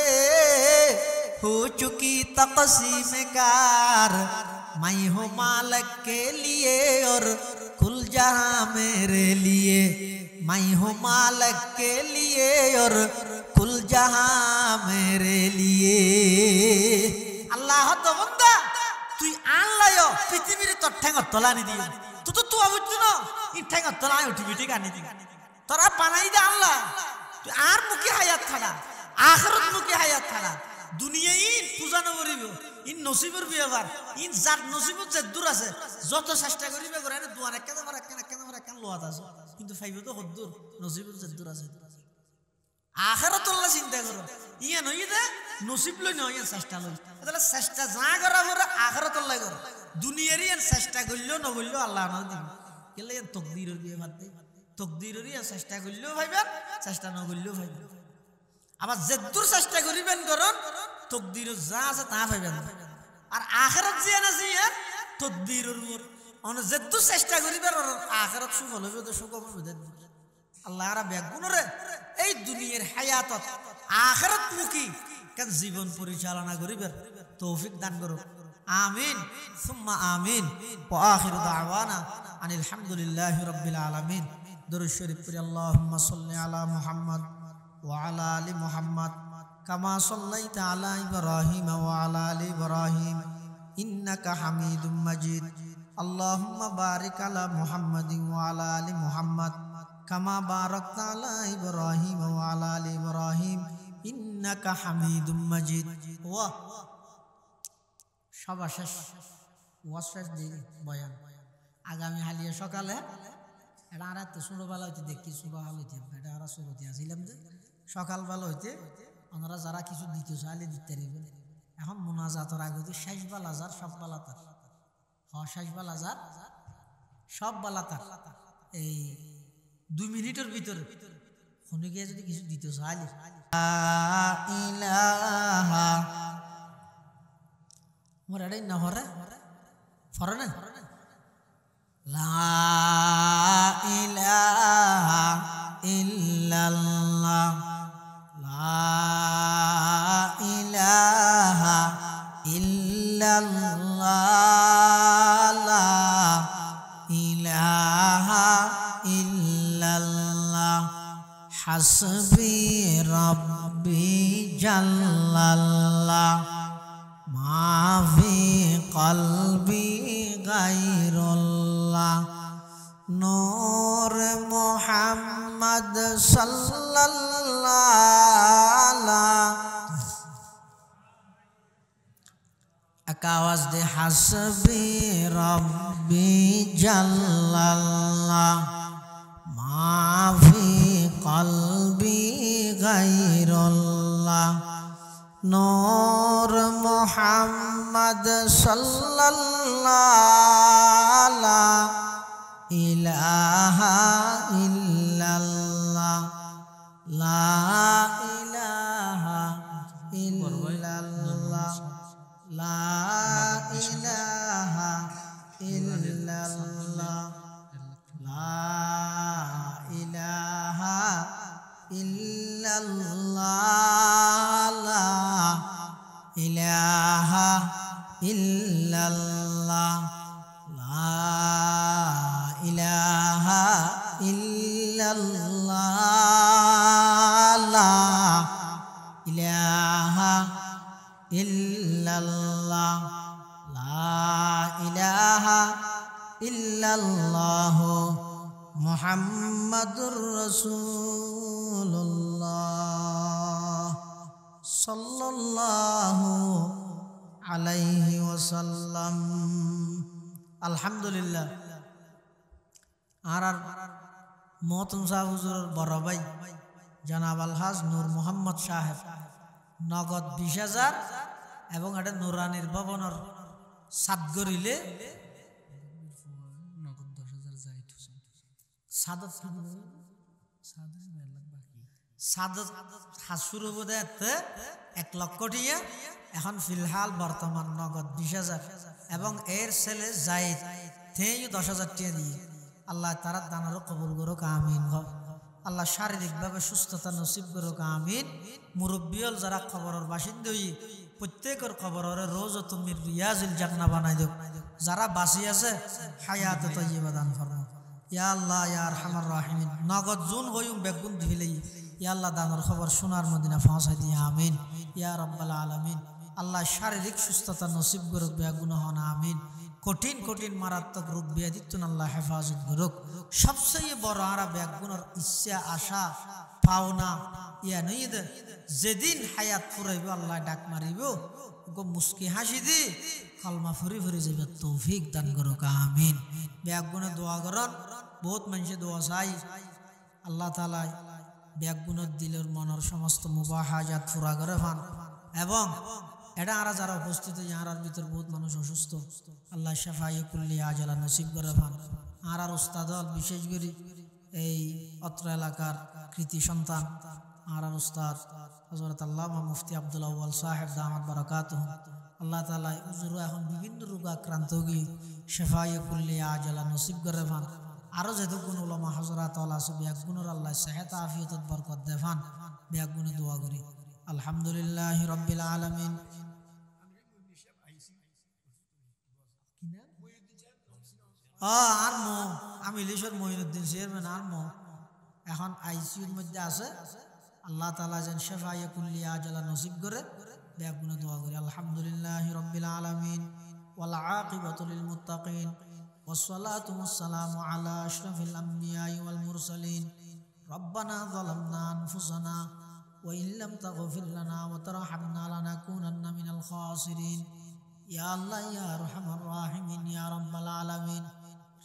हो चुकी तक़सीम कार मैं हूँ मालिक के लिए और कुल जहां मेरे लिए मैं हूँ मालिक के लिए और कुल जहां मेरे लिए अल्लाह तो बंदा তুই আনলায়ো পৃথিবীর তোর ঠ্যাঙ্গর তলানি দিও তো তুই বুঝছো না ই ঠ্যাঙ্গর তলায় উঠিবি ঠিক আনি দিবি তোরা বানাই দে আল্লাহ তুই আর মুখে হায়াত থাকা আখিরাত মুখে হায়াত থাকা দুনিয়া ইন পূজা নকরিব ইন নসিবের ব্যাপার ইন যার নসিবত যে দূর আছে যত চেষ্টা করিবে করে না দুয়ার একটা মারা কেন লোয়াত আছে কিন্তু ফাইবে তো হদ্দুর নসিবের যে দূর আছে আখিরাতুল্লাহ চিন্তা করো ইয়া নই দে নসিব লই নয় চেষ্টা লই তাহলে চেষ্টা যা করা করে আখিরাতুল্লাহ করো দুনিয়ারই চেষ্টা করলেও না করলেও আল্লাহ না দিবে কেলে তকদিরের বিয়ে বাদ দে তকদিরেরই চেষ্টা করলেও ভাইবেন চেষ্টা না করলেও ভাইবেন আবার যেদূর চেষ্টা করিবেন করুন তকদির যা আছে তা পাইবেন আর আখিরাত যে আছে তকদিরের উপর অনে যেদূর চেষ্টা করিবেন আখিরাত সুফল হবে তো সুখ হবে আল্লাহ আর বেগুনরে এই দুনিয়ার হায়াতত আখিরাত মুখী কেন জীবন পরিচালনা করিবেন তৌফিক দান করুন আমিন সুম্মা আমিন ওয়া আখিরু দাওয়ানা আনিল হামদুলিল্লাহি রাব্বিল আলামিন দরুদ শরীফ পড়ি আল্লাহুম্মা সাল্লি আলা মুহাম্মদ وعلى آل محمد كما صليت على إبراهيم وعلى آل إبراهيم إنك حميد مجيد اللهم بارك على محمد وعلى آل محمد كما باركت على إبراهيم وعلى آل إبراهيم إنك حميد مجيد সবার শেষ ওয়াশেষ দিন বয়ান আগামী হালিয়া সকালে এটা আর তো ছোটবেলা হইতে দেখি সুবাহ হইতে এটা আর শুরুতে আসিলাম যে সকালবেলা হইতে ওনারা যারা কিছু দিতে চাইলে দিতে পারবেন এখন মোনাজাতের আগে হইতে শেষ বালাজার সব বালাতার শেষ বালাজার সব বালাতার এই 2 মিনিটের ভিতরে ফোনে গিয়ে যদি কিছু দিতে চাইলে মোর এটাই না হরে ফরে না লা ইলাহা ইল্লাল্লাহ লা ইলাহা ইল্লাল্লাহ লা ইলাহা ইল্লাল্লাহ হাসবি রাব্বি জাল্লাল্লাহ মাফি কলবি গায়রুল্লাহ নূর মুহাম্মদ সাল্লাল্লাহু এক আওয়াজ দে হাসবি রব্বি জাল্লাল্লাহ মাফি কলবি গায়রুল্লাহ নূর মুহাম্মদ সাল্লাল্লাহু ইলাহা ইল্লাল্লাহ লা ইলাহা ইল্লাল্লাহ লা ইলাহা ইল্লাল্লাহ লা ইলাহা ইল্লাল্লাহ লা ইলাহা ইল্লাল্লাহ লা ইলাহা ইল্লাল্লাহ লা ইলাহা ইল্লাল্লাহ লা ইলাহা ইল্লাল্লাহ মুহাম্মাদুর রাসূলুল্লাহ সাল্লাল্লাহু আলাইহি ওয়াসাল্লাম। আলহামদুলিল্লাহ। আর মহতম সাহেব হুজুরের বড় ভাই জনাব আলহাজ নূর মোহাম্মদ সাহেব নগদ 20,000 এবং এটা নুরানির ভবনের সাত গরিলে এক লক্ষ টিয়া এখন ফিলহাল বর্তমান নগদ 20,000 এবং এর ছেলে জাইদ 10,000 টিয়া দিয়ে আল্লাহ তারা দানারও কবুল করুক আমিন। আল্লাহ শারীরিকভাবে সুস্থতা নসিব করুক আমিন। মুরব্বিয়ল যারা কবরের বাসিন্দা হই প্রত্যেকের কবরের রোজ তুমি রিয়াজুল জান্নাহ বানাই দেও। যারা বাঁচি আছে হায়াত তাইয়্যিবা দান ফরমাও ইয়া আল্লাহ ইয়া আরহামার রাহিমিন। নগদ জুন হইম বেগুন দিলেই ইয়া আল্লাহ দানের খবর সোনার মদিনা পৌঁছাই দিয়ে আমিন ইয়া রাব্বাল আলামিন। আল্লাহ শারীরিক সুস্থতা নসিব করুক বেগুন হন আমিন। কঠিন কঠিন মারাত্মক রোগ ব্যাধিত্বন আল্লাহ হেফাজত করুক। সবচেয়ে বড় আরা বেগুনের ইচ্ছা আশা পাওনা ইয়া নই যেদিন হায়াত ফুরাইব আল্লাহ ডাক মারিব গো মুস্কি হাসি দি কলমা ফুরি ফুরি যাবে তৌফিক দান করুক আমিন। বেগুনে দোয়া করন বহুত মানুষে দোয়া চাই আল্লাহ তাআলা বেগুনের দিলের মনের সমস্ত মুবাহাজাত পুরা করে ফান এবং এটা আরা যারা উপস্থিত আর ভিতর বহুত মানুষ অসুস্থ আল্লাহ শাফায়ে কুল্লি আজালা নসিব করে ফান। আর উস্তাদ বিশেষ করে এই অত্র এলাকার কৃতি সন্তান আর উস্তাদ হযরত আল্লামা মুফতি আব্দুল আউয়াল সাহেব দামাত বারাকাতুহু আল্লাহ তাআলা হুজুর এখন বিভিন্ন রোগ আক্রান্ত গিয়ে শাফায়ে কুল্লি আজালা নসিব করে ফান। আরো যেতগুণ উলামা হযরত আছে বেগুনের আল্লাহ সেহত আফিয়ত বরকত দেফান বেগুনে দোয়া করি। আলহামদুলিল্লাহি রাব্বিল আলামিন। আর আমি লিশর মঈনুদ্দিন চেয়ারম্যান আর এখন আইসিইউর মধ্যে আছে আল্লাহ তাআলা যেন শাফায়ে কুল্লি আজালা নসিব করে বেগুনে দোয়া করি। আলহামদুলিল্লাহি রাব্বিল আলামিন ওয়াল আকিবাতু লিল মুত্তাকিন والصلاة والسلام على أشرف الأنبياء والمرسلين ربنا ظلمنا أنفسنا وإن لم تغفر لنا وترحمنا لنكونن من الخاسرين يا الله يا أرحم الراحمين يا رب العالمين।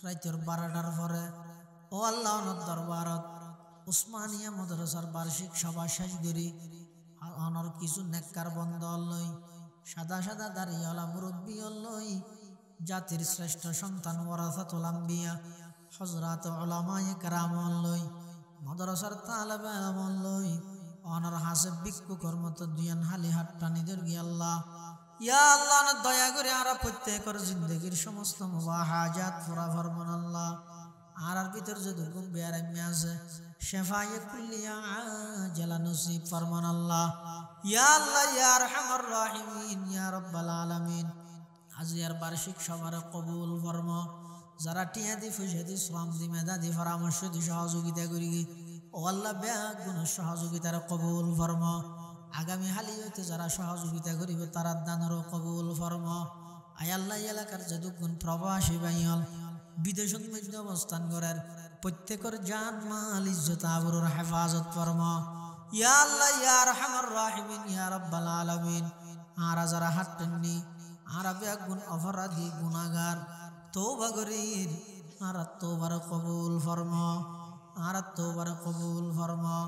রাইতের 12টার পরে ও আল্লাহ দরবারত উসমানিয়া মাদ্রাসার বার্ষিক সভা শেষ করি অনর কিছু নেককার বন্ধ লই সাদা সাদা দাড়িওয়ালা মুরব্বী লই জাতির শ্রেষ্ঠ সন্তান ওয়ারাসাতুল আম্বিয়া হযরত উলামায়ে কেরাম লই মাদ্রাসার তালেবে ইলম লই অনর হাসে বিক্ষু কর্মত দুয়ান হালি হাত টানিদের গি আল্লাহ ইয়া আল্লাহ দয়া করে আর প্রত্যেকের জিন্দেগীর সমস্ত মুবাহাজাত পুরা ফরমান আল্লাহ। আর ভিতর যদি গুম বেয়ারামি আছে শাফায়ে কুল্লিয়া আজালা নসিব ফরমান আল্লাহ ইয়া আল্লাহ ইয়া আরহামার রাহিমিন ইয়া রাব্বাল আলামিন। আজিয়ার বার্ষিক সভার কবুল ফরমা যারা টিয়া দি পয়সা দি শ্রম দি মেধা দি পরামর্শ দি সহযোগিতা করি ও আল্লাহ বেগুন সহযোগিতার কবুল ফরমা। আগামী হালি হইতে যারা সহযোগিতা করিবে তারা দানেরও কবুল ফরমা। আয় আল্লাহ এলাকার যদুগুণ প্রবাসী ভাইয়াল বিদেশত মধ্যে অবস্থান করার প্রত্যেকের জান মাল ইজ্জত আবরুর হেফাজত ফরমা ইয়া আল্লাহ ইয়া আরহামার রাহিমিন ইয়া রাব্বাল আলামিন আর যারা হাঁটেননি আর বেগুন অপরাধী গুনাহগার তওবা করির আর তওবার কবুল ফরমা আর তওবার কবুল ফরমা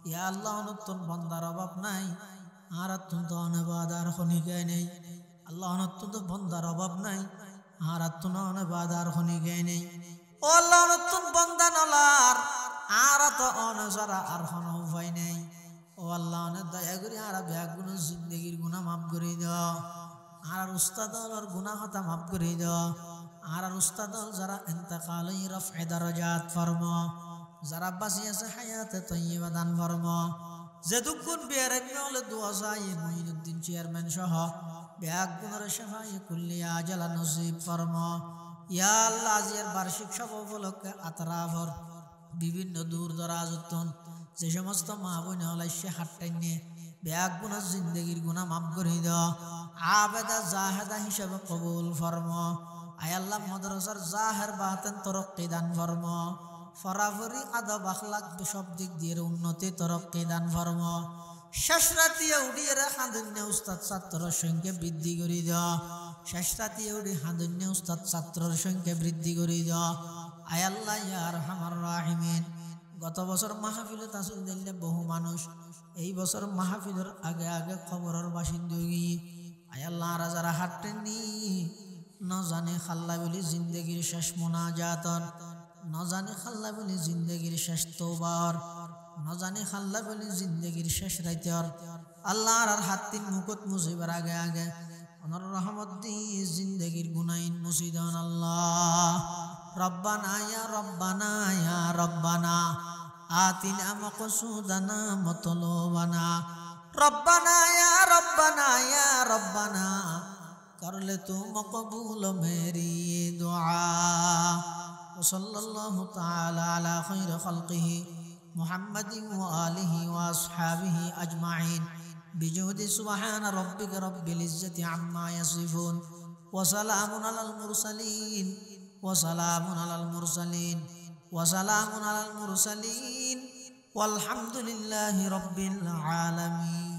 ইয়া আল্লাহ নতুন বান্দার অভাব নাই আর অত্যন্ত অনবাদার খনিকে নেই আল্লাহ অত্যন্ত বান্দার অভাব নাই আর অত্যন্ত অনবাদার খনিকে নেই ও আল্লাহ নতুন বান্দা নলার আর তো অনজরা আর কোনো উপায় নেই ও আল্লাহ অনেক দয়া করে আর বেগুন জিন্দগির গুনাহ মাফ করে দাও আর উস্তাদর গুনাহ হতা মাফ করে দাও আর উস্তাদল যারা ইন্তেকাল রফে দরজাত ফরমা যারা বাঁচি আছে হায়াতে তৈয়বা দান ফরমা যে দুগুণ বেয়ারামি হলে দোয়া চাই মঈনুদ্দিন চেয়ারম্যান সহ বেগুনের শেফাই কুল্লিয়া জালা নসিব ফরমা ইয়া আল্লাহ আজিয়ার বার্ষিক সভা উপলক্ষে আতরাফর বিভিন্ন দূর দরাজতন যে সমস্ত মা বোন হলাইছে হাটটাইনে বেগুনের জিন্দগির গুনাহ মাফ করে দাও আবেদা জাহেদা হিসাবে কবুল ফরমা আয় আল্লাহ মাদ্রাসার জাহের বাতেন তরক্কি দান ফরমা ফরাফরি আদব আখলাক সব দিক দিয়ে উন্নতি তরক্কি দান ফরমা শেষ রাতিয়ে উঠিয়ে হাঁদুন্য উস্তাদ ছাত্রর সংখ্যা বৃদ্ধি করে দাও শেষ রাতিয়ে উঠি হাঁদুন্য উস্তাদ ছাত্রর সংখ্যা বৃদ্ধি করে দাও আয় আল্লাহ ইয়া আরহামার রাহিমিন গত বছর মাহফিলে তাসিল দিলে বহু মানুষ এই বছর মাহফিলের আগে আগে খবরের বাসিন্দা গিয়ে আয় আল্লাহ আর যারা হাঁটেননি ন জানে খাল্লা বলি জিন্দগির শেষ মোনাজাতন ন জানে খাল্লা বলি জিন্দগির শেষ তওবার ন জানে খাল্লা বলি জিন্দগির শেষ রাইতর আল্লাহ আর হাতিন মুকুট মুসিবার আগে আগে ওনার রহমত দি জিন্দগির গুনাইন মুসিদান আল্লাহ রব্বানা ইয়া রব্বানা ইয়া রব্বানা আতিনা মাকসুদানা মতলুবানা রব্বানা ইয়া রব্বানা ইয়া রব্বানা कर ले तू मकबूल मेरी दुआ वसल्लल्लाहु ताला अला खैर खल्क़िही मुहम्मदिन व आलिहि व अस्हाबिहि अजमाइन बिजुहदि सुब्हान रब्बिक रब्बिल इज्जति अम्मा यसिफून व सलामुन अलल मुरसलीन व सलामुन अलल मुरसलीन व सलामुन अलल मुरसलीन वल्हम्दुलिल्लाहि रब्बिल आलमीन।